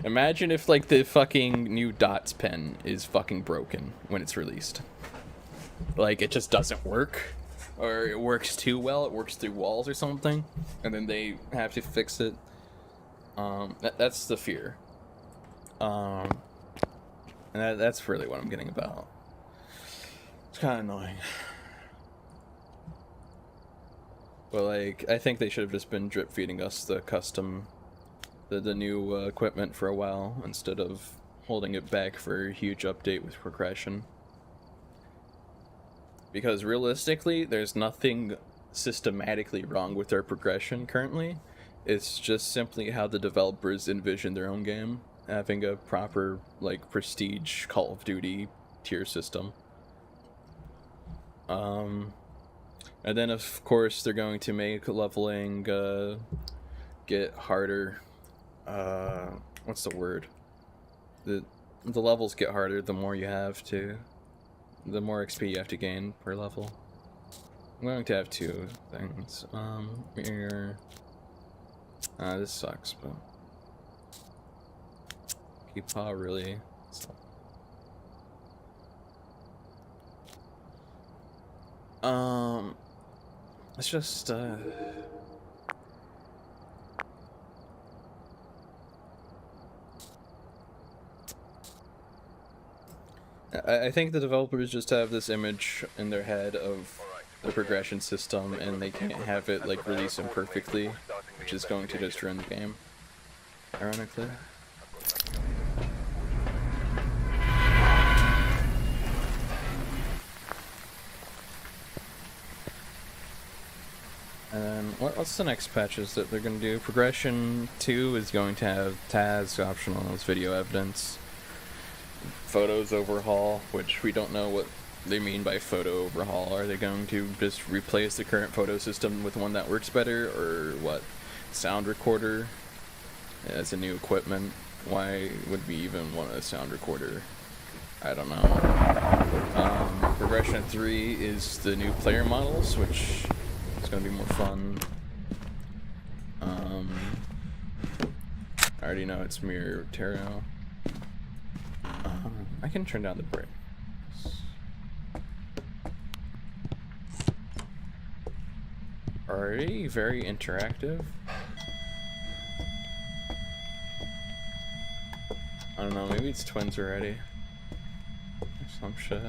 imagine if, like, the fucking new dots pen is fucking broken when it's released. Like, it just doesn't work. Or it works too well, it works through walls or something. And then they have to fix it. That's the fear. And that's really what I'm getting about. It's kind of annoying. But, like, I think they should have just been drip feeding us the custom, the new equipment for a while, instead of holding it back for a huge update with progression. Because realistically, there's nothing systematically wrong with their progression currently. It's just simply how the developers envision their own game, having a proper, like, prestige Call of Duty tier system. And then of course they're going to make leveling get harder. What's the word? The levels get harder the more you have to, the more XP you have to gain per level. I'm going to have two things. Here. This sucks, but Keepaw really. It's just I think the developers just have this image in their head of the progression system, and they can't have it, like, release imperfectly, which is going to just ruin the game, ironically. And then, what's the next patches that they're going to do? Progression 2 is going to have TAS optional as video evidence. Photos overhaul, which we don't know what they mean by photo overhaul. Are they going to just replace the current photo system with one that works better, or what? Sound recorder as a new equipment. Why would we even want a sound recorder? I don't know. Progression 3 is the new player models, which is going to be more fun. I already know it's Mirror Tarot. I can turn down the brightness. Already very interactive. I don't know, maybe it's twins already. Or some shit.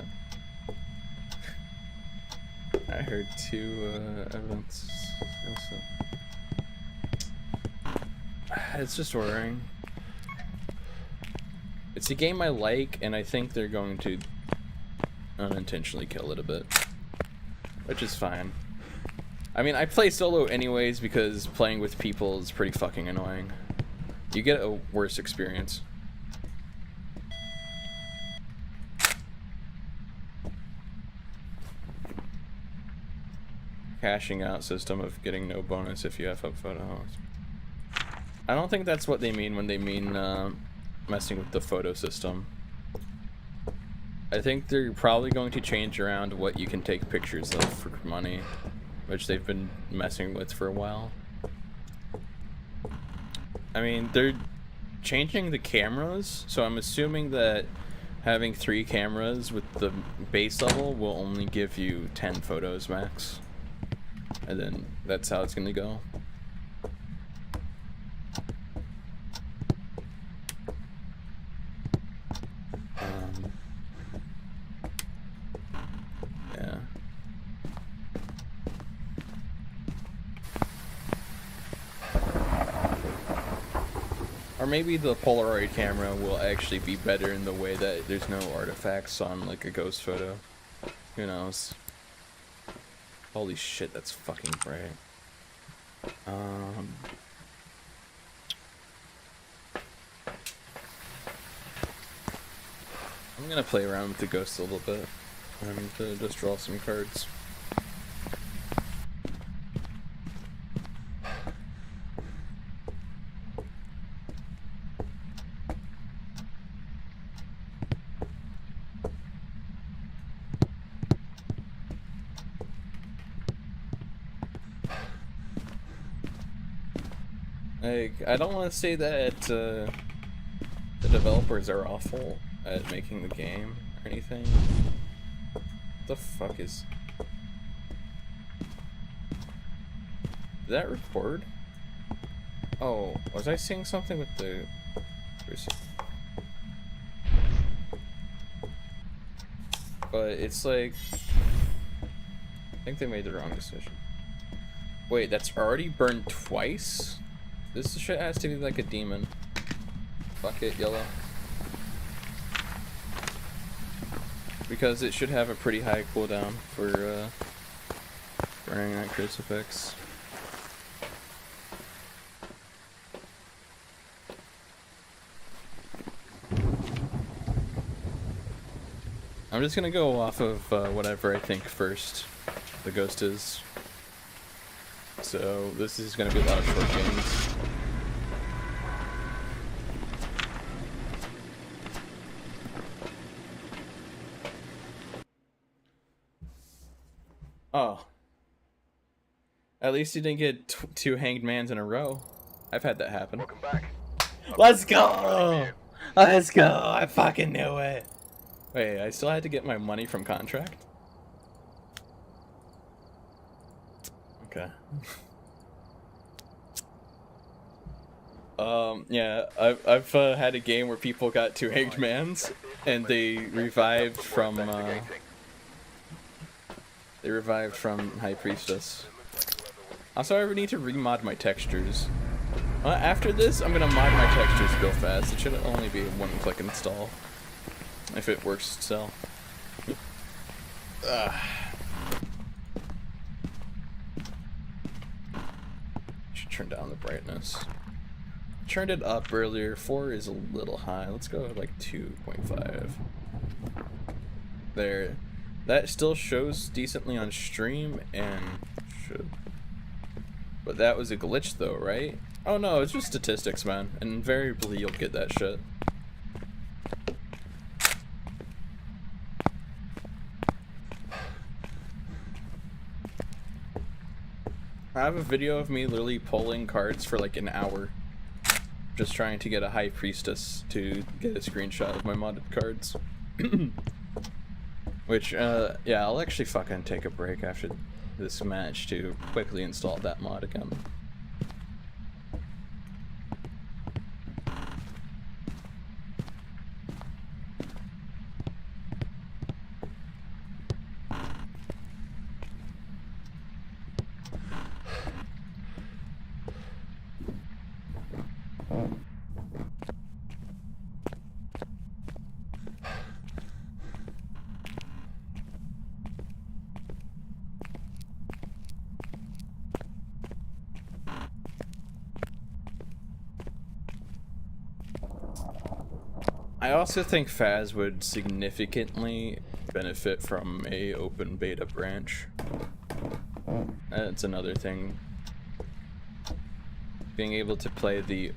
I heard 2 events. It's just ordering. It's a game I like, and I think they're going to unintentionally kill it a bit. Which is fine. I mean, I play solo anyways because playing with people is pretty fucking annoying. You get a worse experience. Cashing out system of getting no bonus if you have up photos. I don't think that's what they mean when they mean messing with the photo system. I think they're probably going to change around what you can take pictures of for money, which they've been messing with for a while. I mean, they're changing the cameras, so I'm assuming that having 3 cameras with the base level will only give you 10 photos max. And then that's how it's gonna go. Yeah. Or maybe the Polaroid camera will actually be better in the way that there's no artifacts on like a ghost photo. Who knows? Holy shit, that's fucking bright. I'm gonna play around with the ghost a little bit and just draw some cards. Like, I don't want to say that the developers are awful at making the game or anything. What the fuck is... Did that record? Oh, was I seeing something with the... But it's like... I think they made the wrong decision. Wait, that's already burned twice? This shit has to be like a demon. Fuck it, yellow. Because it should have a pretty high cooldown for burning that crucifix. I'm just gonna go off of whatever I think first the ghost is. So this is gonna be a lot of short games. Oh. At least you didn't get 2 hanged mans in a row. I've had that happen. Welcome back. Let's go! Let's go! I fucking knew it! Wait, I still had to get my money from contract? Okay. Yeah, I've had a game where people got 2 hanged mans, and they revived from High Priestess. Also, I ever need to remod my textures. After this, I'm gonna mod my textures real fast. It should only be a 1-click install, if it works still. Should turn down the brightness. Turned it up earlier. 4 is a little high. Let's go like 2.5. There. That still shows decently on stream and should. But that was a glitch though, right? Oh no, it's just statistics, man. And invariably you'll get that shit. I have a video of me literally pulling cards for like an hour. Just trying to get a high priestess to get a screenshot of my modded cards. Which, yeah, I'll actually fucking take a break after this match to quickly install that mod again. I also think Phas would significantly benefit from a open beta branch. That's another thing. Being able to play the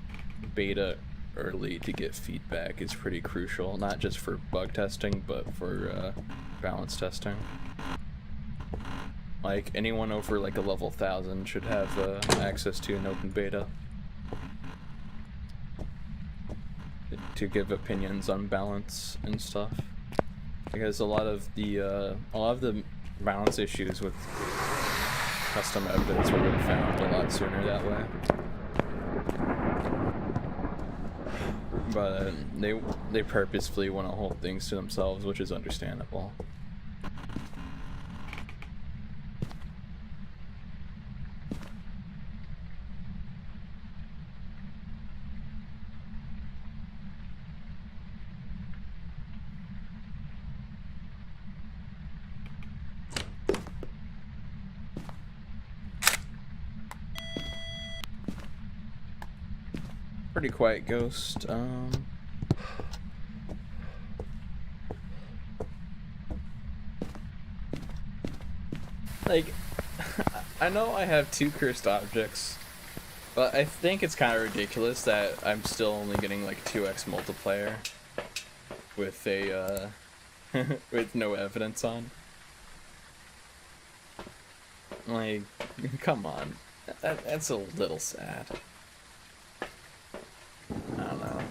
beta early to get feedback is pretty crucial, not just for bug testing, but for balance testing. Like, anyone over like a level 1000 should have access to an open beta to give opinions on balance and stuff, because a lot of the balance issues with custom evidence would have been found a lot sooner that way. But they purposefully want to hold things to themselves, which is understandable. Pretty quiet ghost. Like, I know I have 2 cursed objects, but I think it's kind of ridiculous that I'm still only getting like 2x multiplayer with a with no evidence on. Like, come on, that's a little sad. I don't know.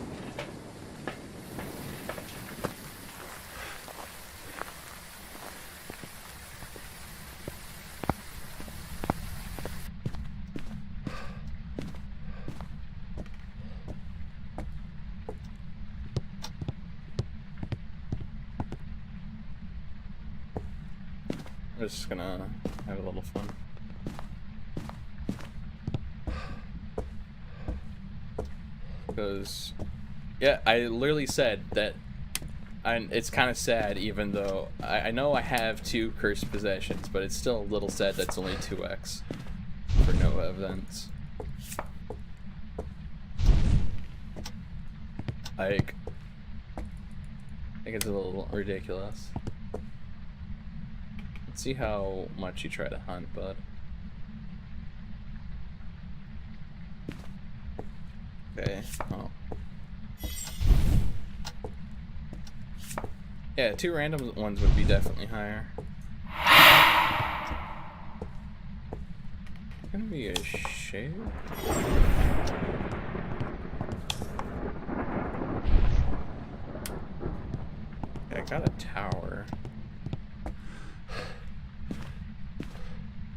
We're just gonna have a little fun. Because, yeah, I literally said that it's kind of sad, even though I know I have 2 cursed possessions, but it's still a little sad that's only 2x for no evidence. Like, I think it's a little ridiculous. Let's see how much you try to hunt, bud. Okay. Oh. Yeah, 2 random ones would be definitely higher. Gonna be a shade. I got a tower.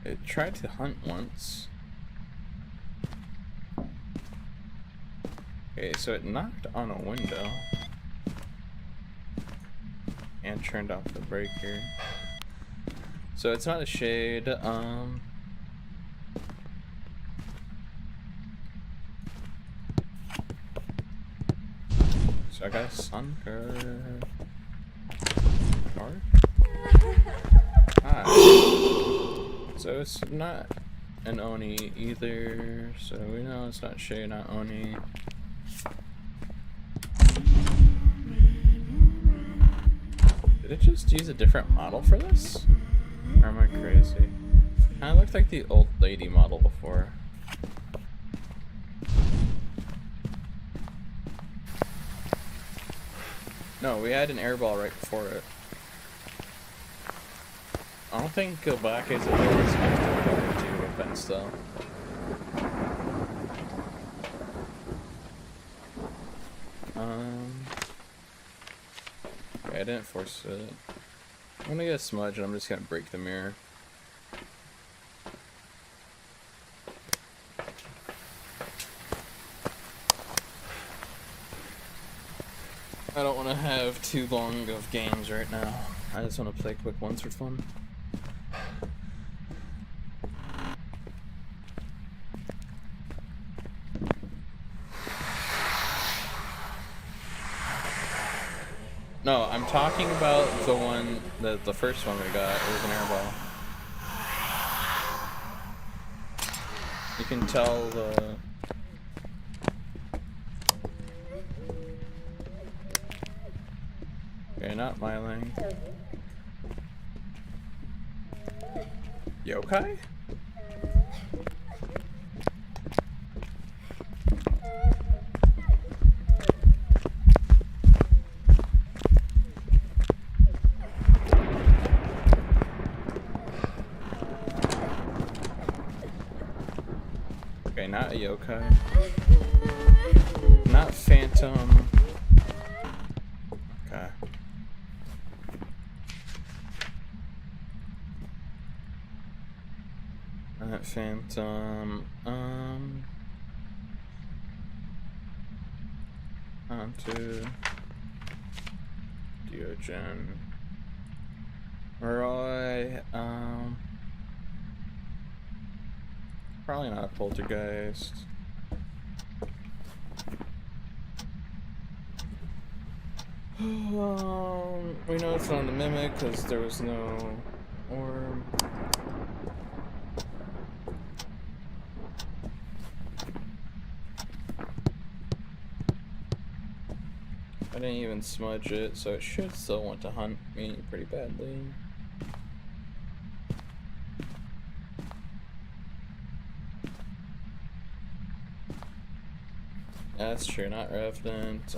It tried to hunt once. Okay, so it knocked on a window and turned off the breaker. So it's not a shade. So I got a sun card. So it's not an Oni either. So we know it's not shade, not Oni. Did it just use a different model for this? Or am I crazy? Kinda looked like the old lady model before. No, we had an airball right before it. I don't think go back is ability connected to events though. Okay, I didn't force it. I'm gonna get a smudge and I'm just gonna break the mirror. I don't want to have too long of games right now. I just want to play quick ones for fun. No, I'm talking about the one, the first one we got. It was an airball. You can tell the... Okay, not my lane. Yokai? Okay, not a yokai. Not phantom. Okay. Not phantom. Onto Diogen. Roy. Probably not a poltergeist. We know it's not a mimic because there was no orb. I didn't even smudge it, so it should still want to hunt me pretty badly. That's true, not Revenant.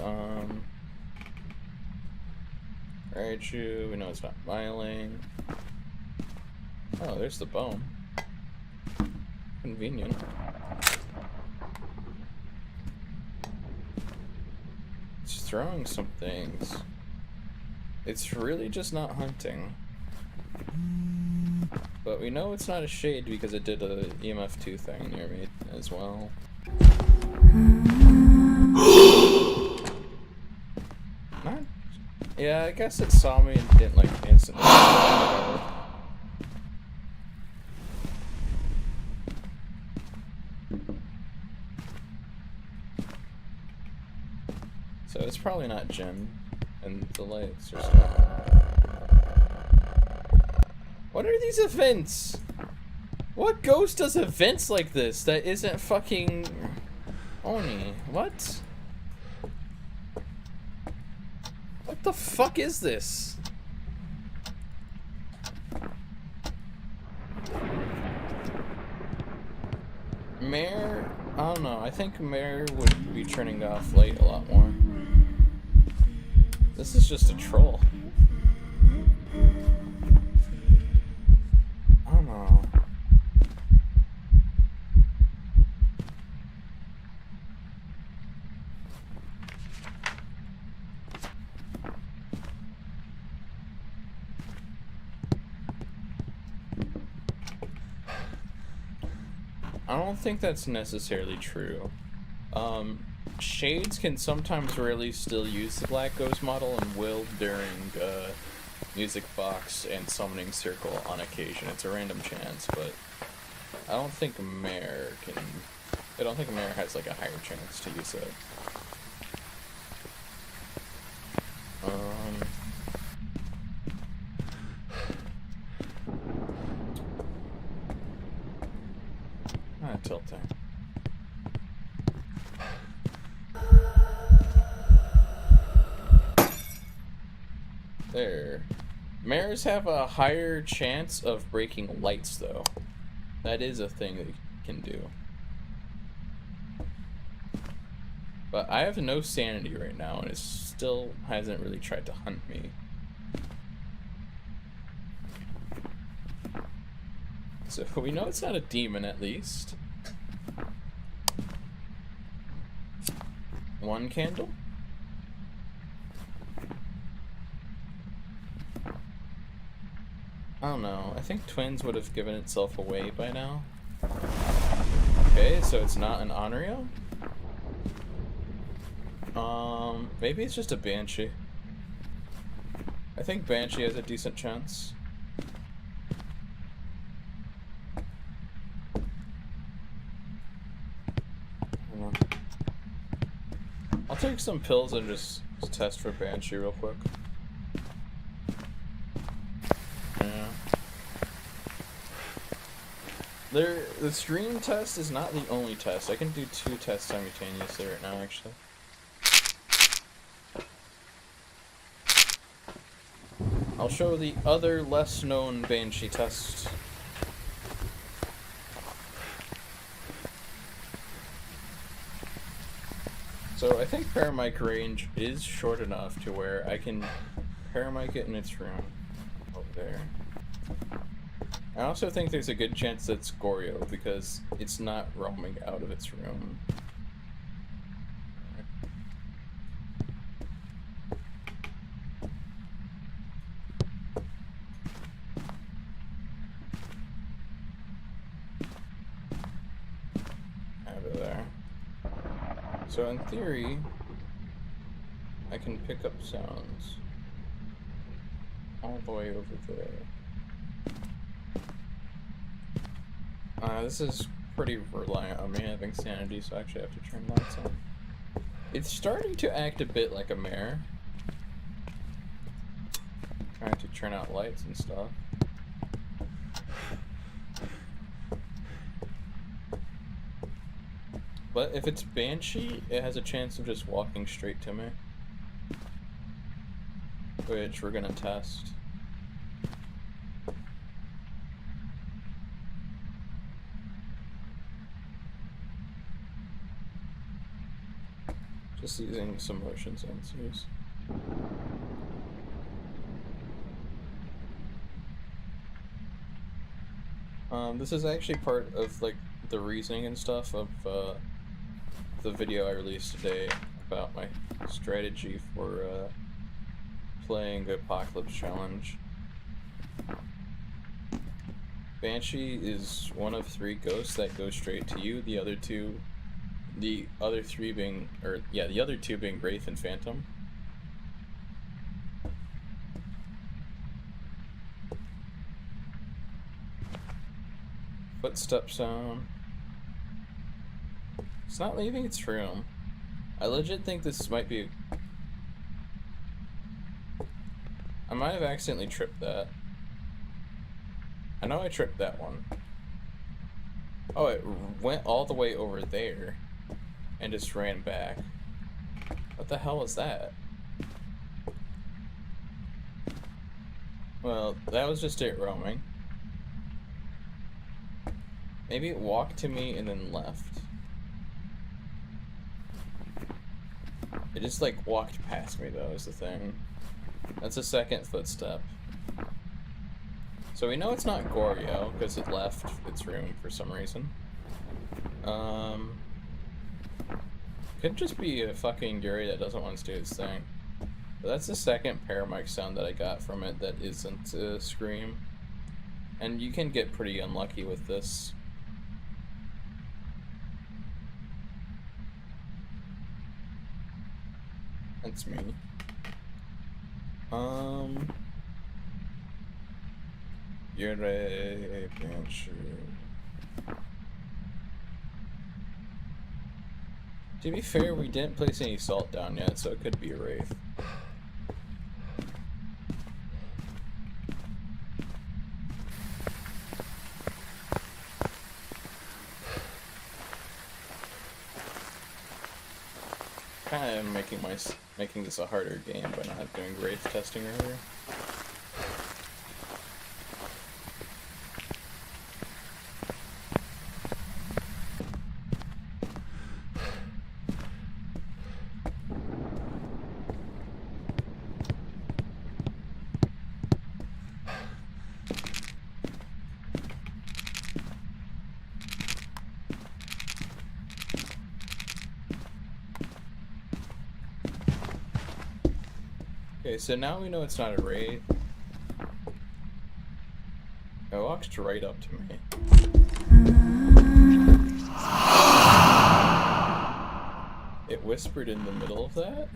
Raichu, we know it's not my lane. Oh, there's the bone. Convenient. It's throwing some things. It's really just not hunting. But we know it's not a shade because it did a EMF2 thing near me as well. Not, yeah, I guess it saw me and didn't like instantly. So it's probably not Jen, and the lights are stuff. What are these events? What ghost does events like this that isn't fucking Oni? What? What the fuck is this? Mare? I don't know. I think Mare would be turning off light a lot more. This is just a troll. I don't know. I don't think that's necessarily true. Shades can sometimes really still use the Black Ghost model and will during Music Box and Summoning Circle on occasion. It's a random chance, but I don't think Mare can... I don't think Mare has like a higher chance to use it. Tilting. There. Mares have a higher chance of breaking lights, though. That is a thing they can do. But I have no sanity right now, and it still hasn't really tried to hunt me. So we know it's not a demon, at least. One candle? I don't know. I think twins would have given itself away by now. Okay, so it's not an Onryo? Maybe it's just a Banshee. I think Banshee has a decent chance. Hold on. I'll take some pills and just test for Banshee real quick. Yeah. The stream test is not the only test. I can do 2 tests simultaneously right now, actually. I'll show the other less known Banshee test. So I think Paramic range is short enough to where I can Paramic it in its room over there. I also think there's a good chance that's Goryo because it's not roaming out of its room. So in theory, I can pick up sounds all the way over there. This is pretty reliant on me having sanity, so I actually have to turn lights on. It's starting to act a bit like a mare. Trying to turn out lights and stuff. But if it's Banshee, it has a chance of just walking straight to me. Which we're gonna test. Just using some motion sensors. This is actually part of like the reasoning and stuff of the video I released today about my strategy for playing the Apocalypse Challenge. Banshee is one of 3 ghosts that go straight to you. The other 2 being Wraith and Phantom. Footstep sound. It's not leaving its room. I legit think this might be... I might have accidentally tripped that. I know I tripped that one. Oh, it went all the way over there and just ran back. What the hell was that? Well, that was just it roaming. Maybe it walked to me and then left. It just like walked past me though, is the thing. That's a second footstep. So we know it's not Goryo because it left its room for some reason. Could just be a fucking Yuri that doesn't want to do its thing. But that's the second Paramic sound that I got from it that isn't a scream. And you can get pretty unlucky with this. That's me. Yuri, Banshee. To be fair, we didn't place any salt down yet, so it could be a Wraith. Kind of making this a harder game by not doing Wraith testing earlier. Okay, so now we know it's not a raid. It walked right up to me. It whispered in the middle of that?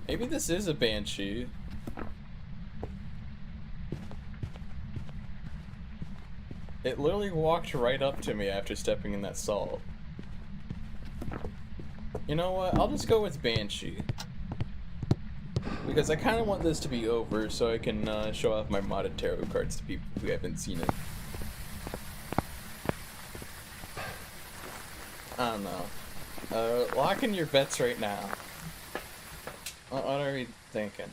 Maybe this is a banshee. It literally walked right up to me after stepping in that salt. You know what? I'll just go with banshee. Because I kind of want this to be over so I can show off my modded tarot cards to people who haven't seen it. I don't know. Lock in your bets right now. What are we thinking?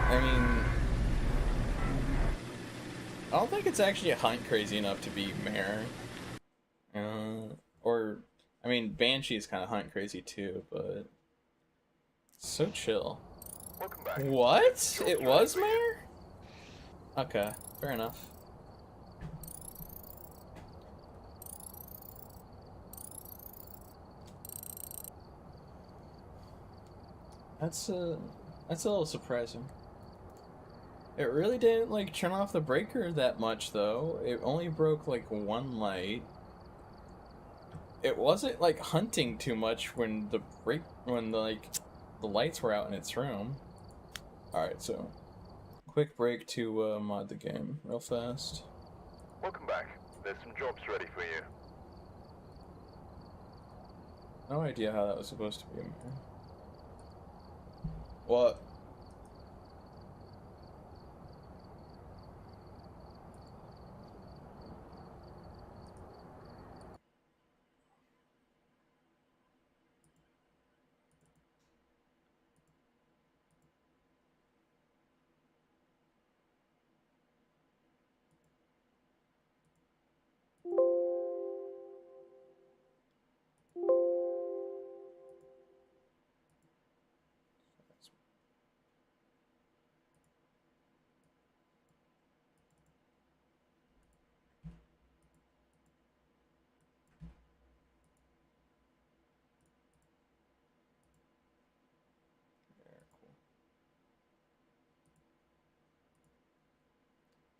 I mean, I don't think it's actually a hunt crazy enough to be mare. Or, I mean, Banshee is kind of hunt crazy too, but so chill. Welcome back. What? It was mare? Okay, fair enough. That's a little surprising. It really didn't like turn off the breaker that much though. It only broke like one light. It wasn't like hunting too much when the lights were out in its room. All right, so quick break to mod the game real fast. Welcome back. There's some jobs ready for you. No idea how that was supposed to be. What?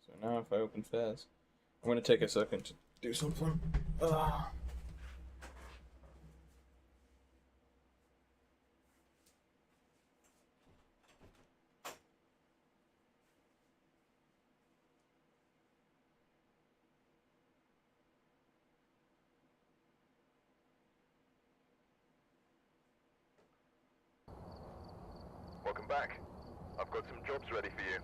So now if I open Phas, I'm gonna take a second to do something. Welcome back. I've got some jobs ready for you.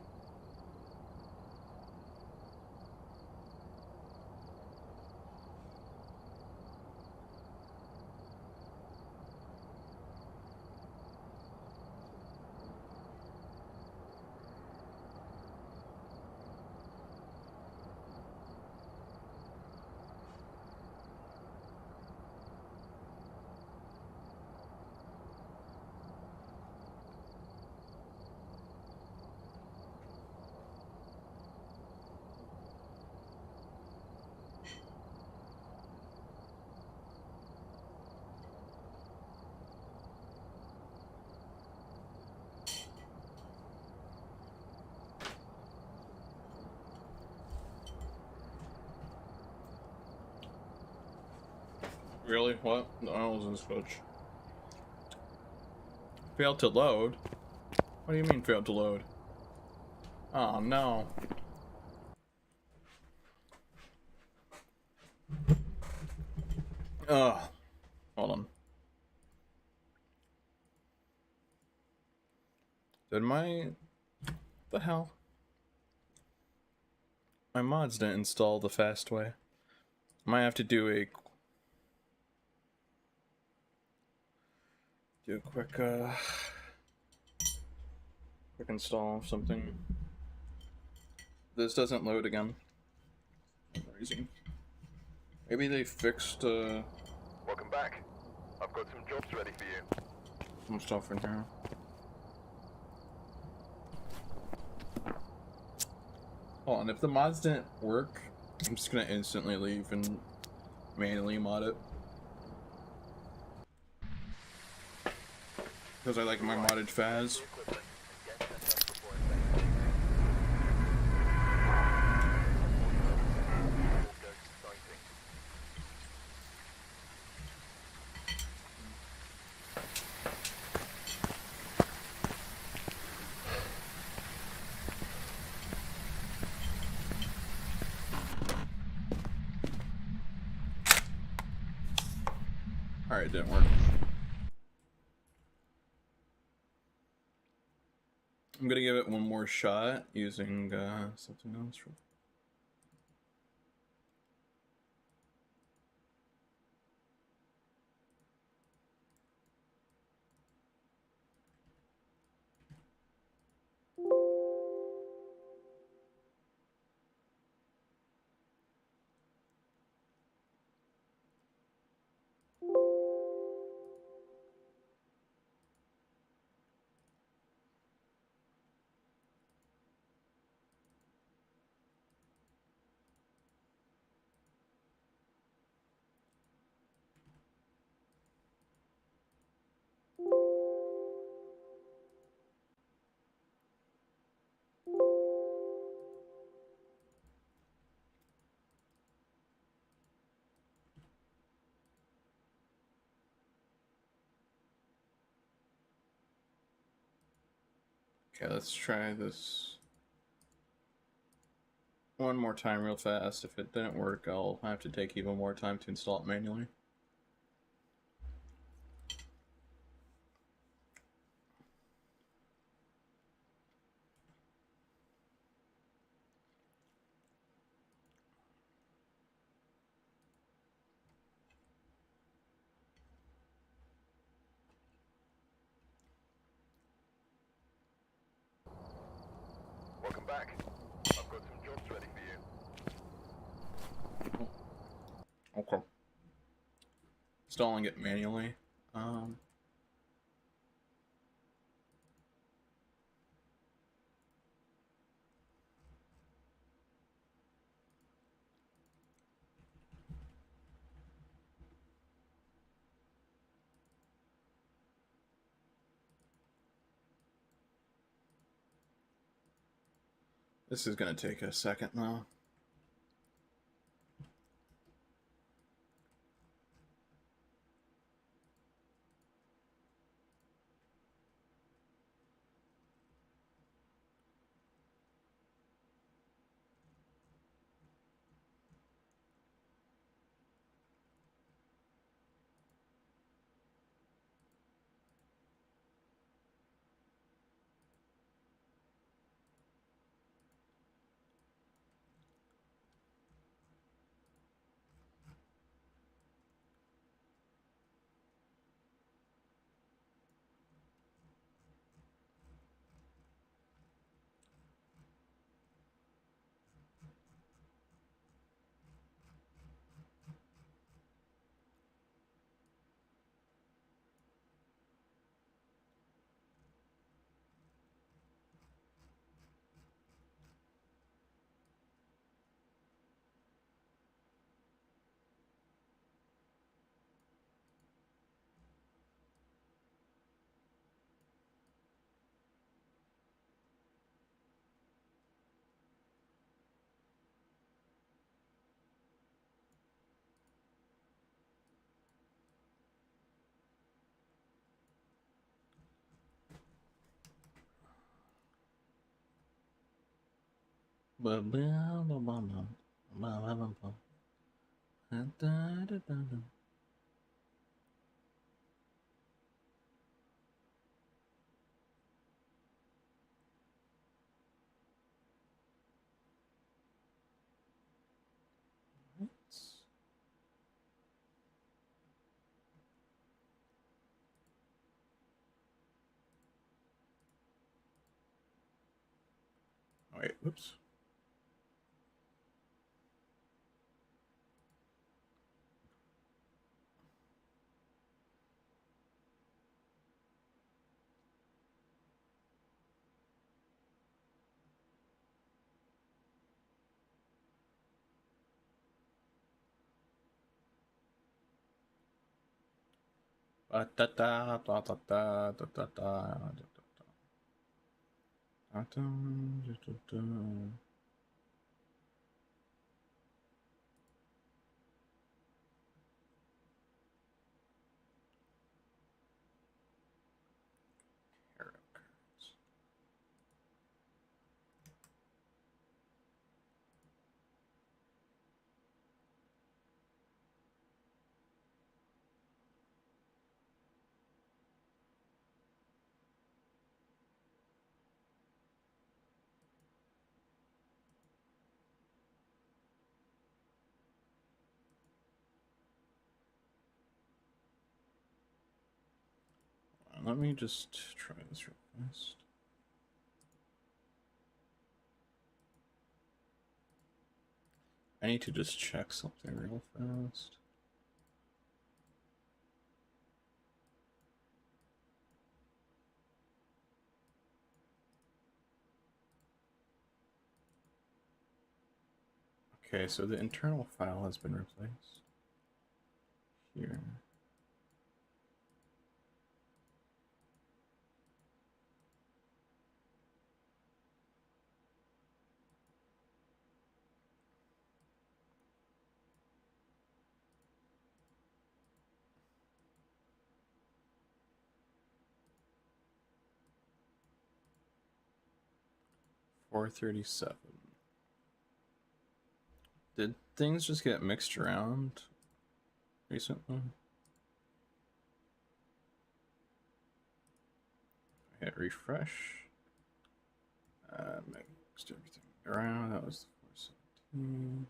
Really? What? The was in switch. Failed to load? What do you mean failed to load? Oh no. Ugh. Hold on. Did my... the hell? My mods didn't install the fast way. Might have to do a quick install of something. This doesn't load again. For some reason. Maybe they fixed Welcome back. I've got some jobs ready for you. some stuff in here. Hold on, if the mods didn't work, I'm just gonna instantly leave and manually mod it. Because I like my modded Phas. Alright, didn't work. I'm gonna give it one more shot using something else. Okay, let's try this one more time real fast. If it didn't work, I'll have to take even more time to install it manually. Welcome back. I've got some jobs ready for you. Okay. Installing it manually. This is gonna take a second though. Wait, whoops. Let me just try this real fast. I need to just check something real fast. Okay, so the internal file has been replaced. Here. $437. Did things just get mixed around recently? Hit refresh. Mixed everything around. That was the 417.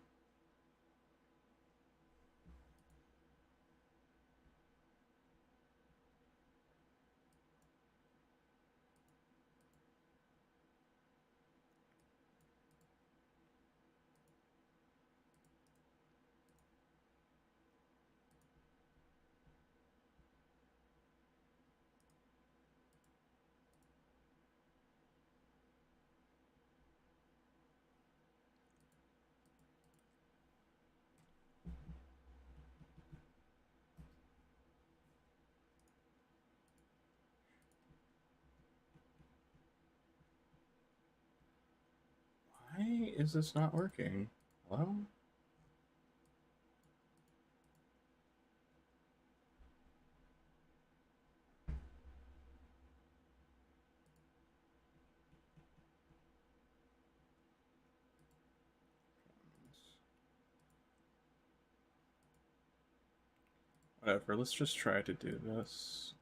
Why is this not working? Hello? Whatever, let's just try to do this.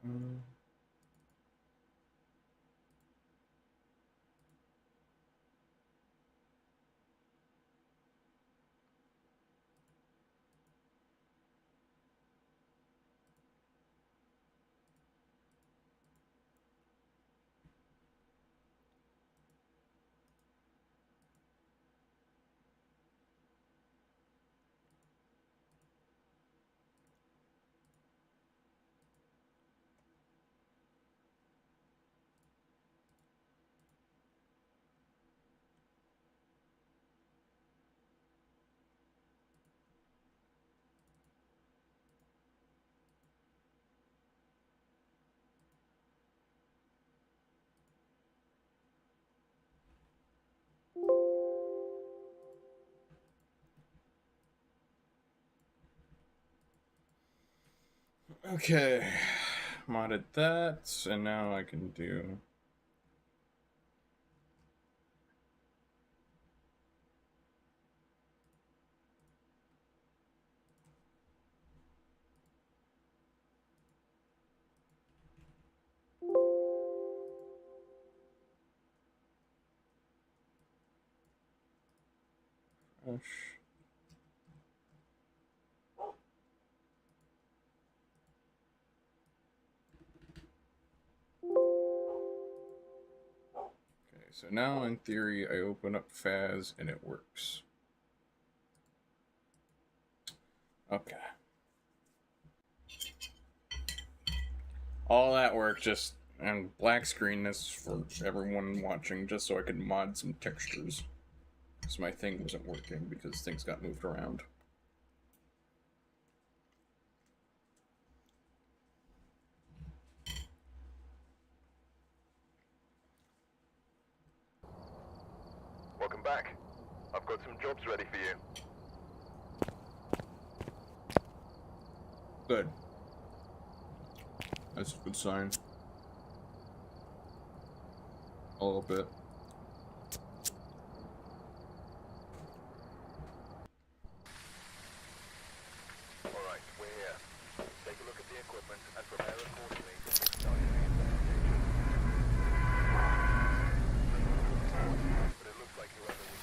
Okay, modded that, and now I can do. Fresh. Okay, so now in theory, I open up Phas and it works. Okay. All that work just and black screen this for everyone watching just so I could mod some textures. Because my thing wasn't working because things got moved around. back. I've got some jobs ready for you. Good. That's a good sign. A little bit. Alright, we're here. Take a look at the equipment and prepare accordingly before starting the investigation. But it looks like whoever was...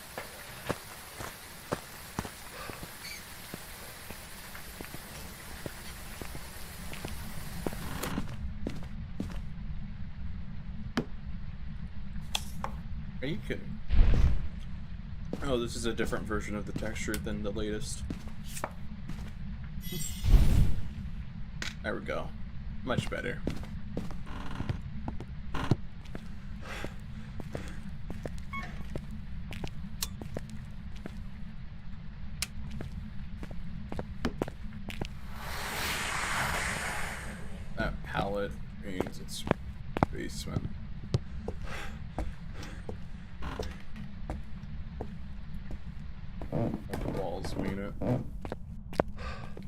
Are you kidding? Oh, this is a different version of the texture than the latest. There we go. Much better. That palette means it's basement. Walls mean it.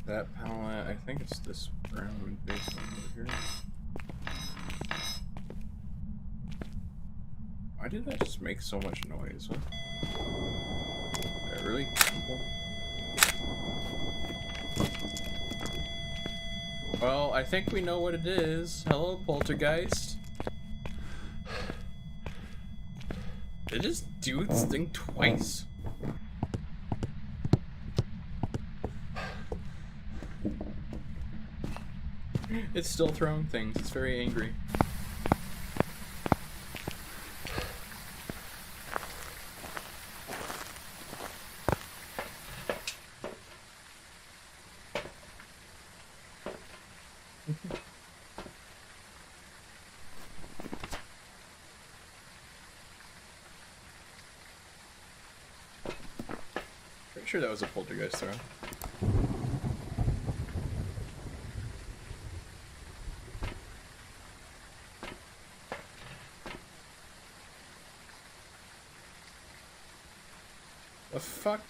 That palette, I think it's this brown basement over here. Why did that just make so much noise? Huh? Yeah, really? Well, I think we know what it is. Hello, poltergeist. Did it just do its thing twice? It's still throwing things. It's very angry. Pretty sure that was a poltergeist throw. The fuck?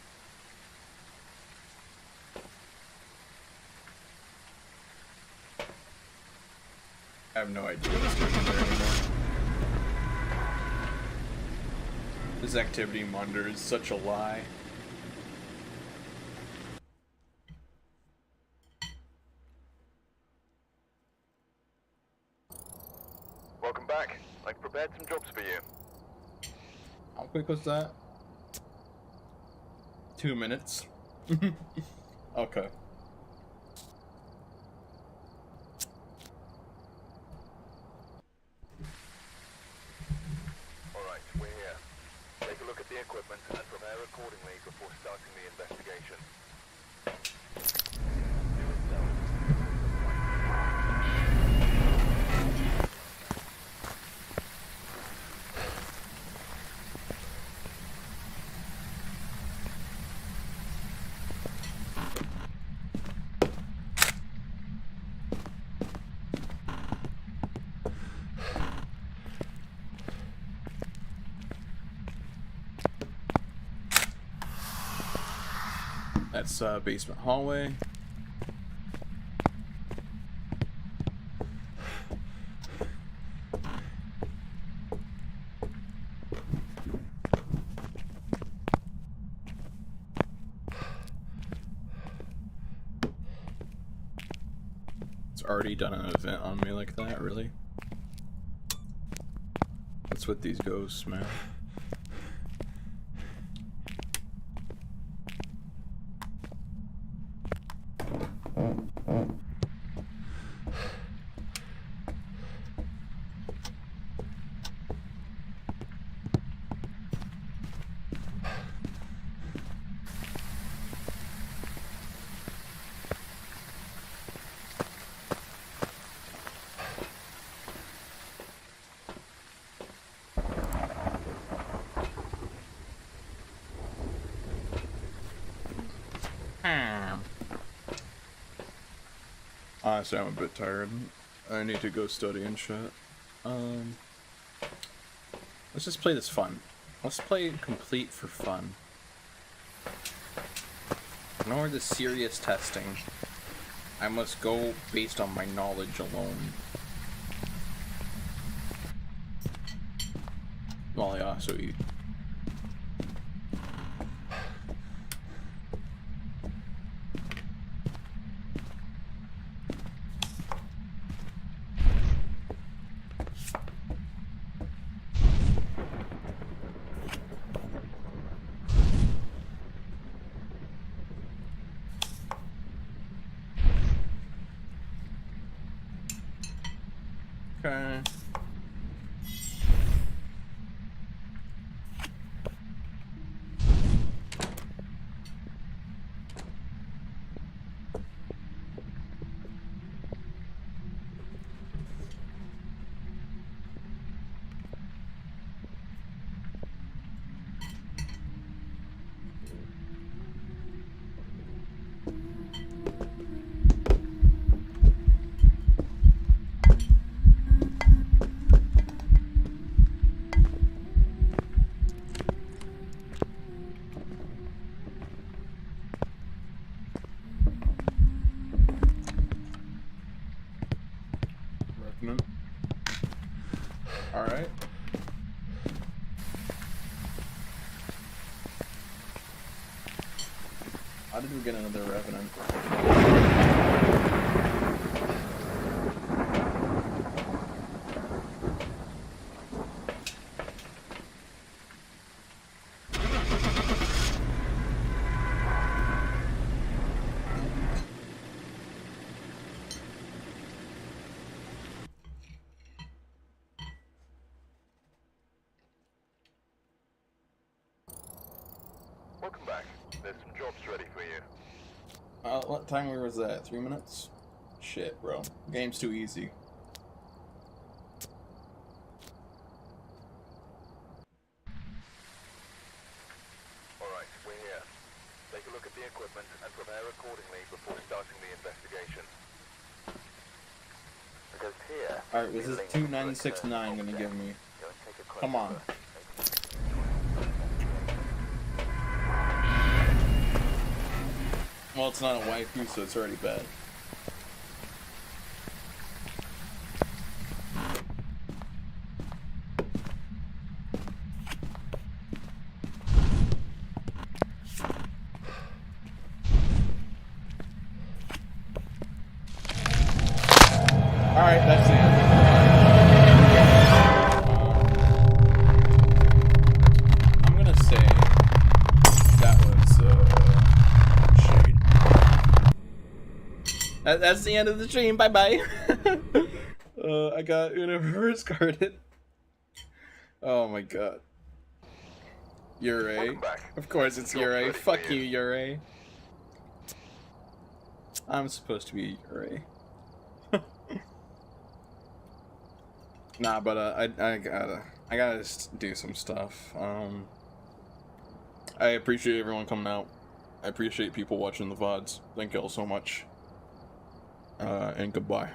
I have no idea what's going on there anymore. This activity monitor is such a lie. Welcome back. I've prepared some jobs for you. How quick was that? 2 minutes. Okay. Alright, we're here. Take a look at the equipment and prepare accordingly before starting the investigation. Do it now. That's basement hallway. It's already done an event on me like that, really? What's with these ghosts, man? Honestly, I'm a bit tired. I need to go study and shit. Let's just play this fun. Let's play complete for fun. Ignore the serious testing. I must go based on my knowledge alone. Well, I also eat. Okay. Alright. How did we get another revenant? Welcome back. There's some jobs ready for you. What timer was that? 3 minutes? Shit, bro. Game's too easy. Alright, we're here. Take a look at the equipment and prepare accordingly before starting the investigation. Because here... Alright, was this 2969 gonna give me? Come on. Well, it's not a waifu, so it's already bad. Alright, that's the end. I'm gonna say that was shade. That's the end of the stream. Bye bye. I got universe carded. Oh my god. Ure. Of course it's Ure. Fuck you, Ure. I'm supposed to be Ure. Nah, but I gotta just do some stuff. I appreciate everyone coming out. I appreciate people watching the VODs. Thank you all so much. And goodbye.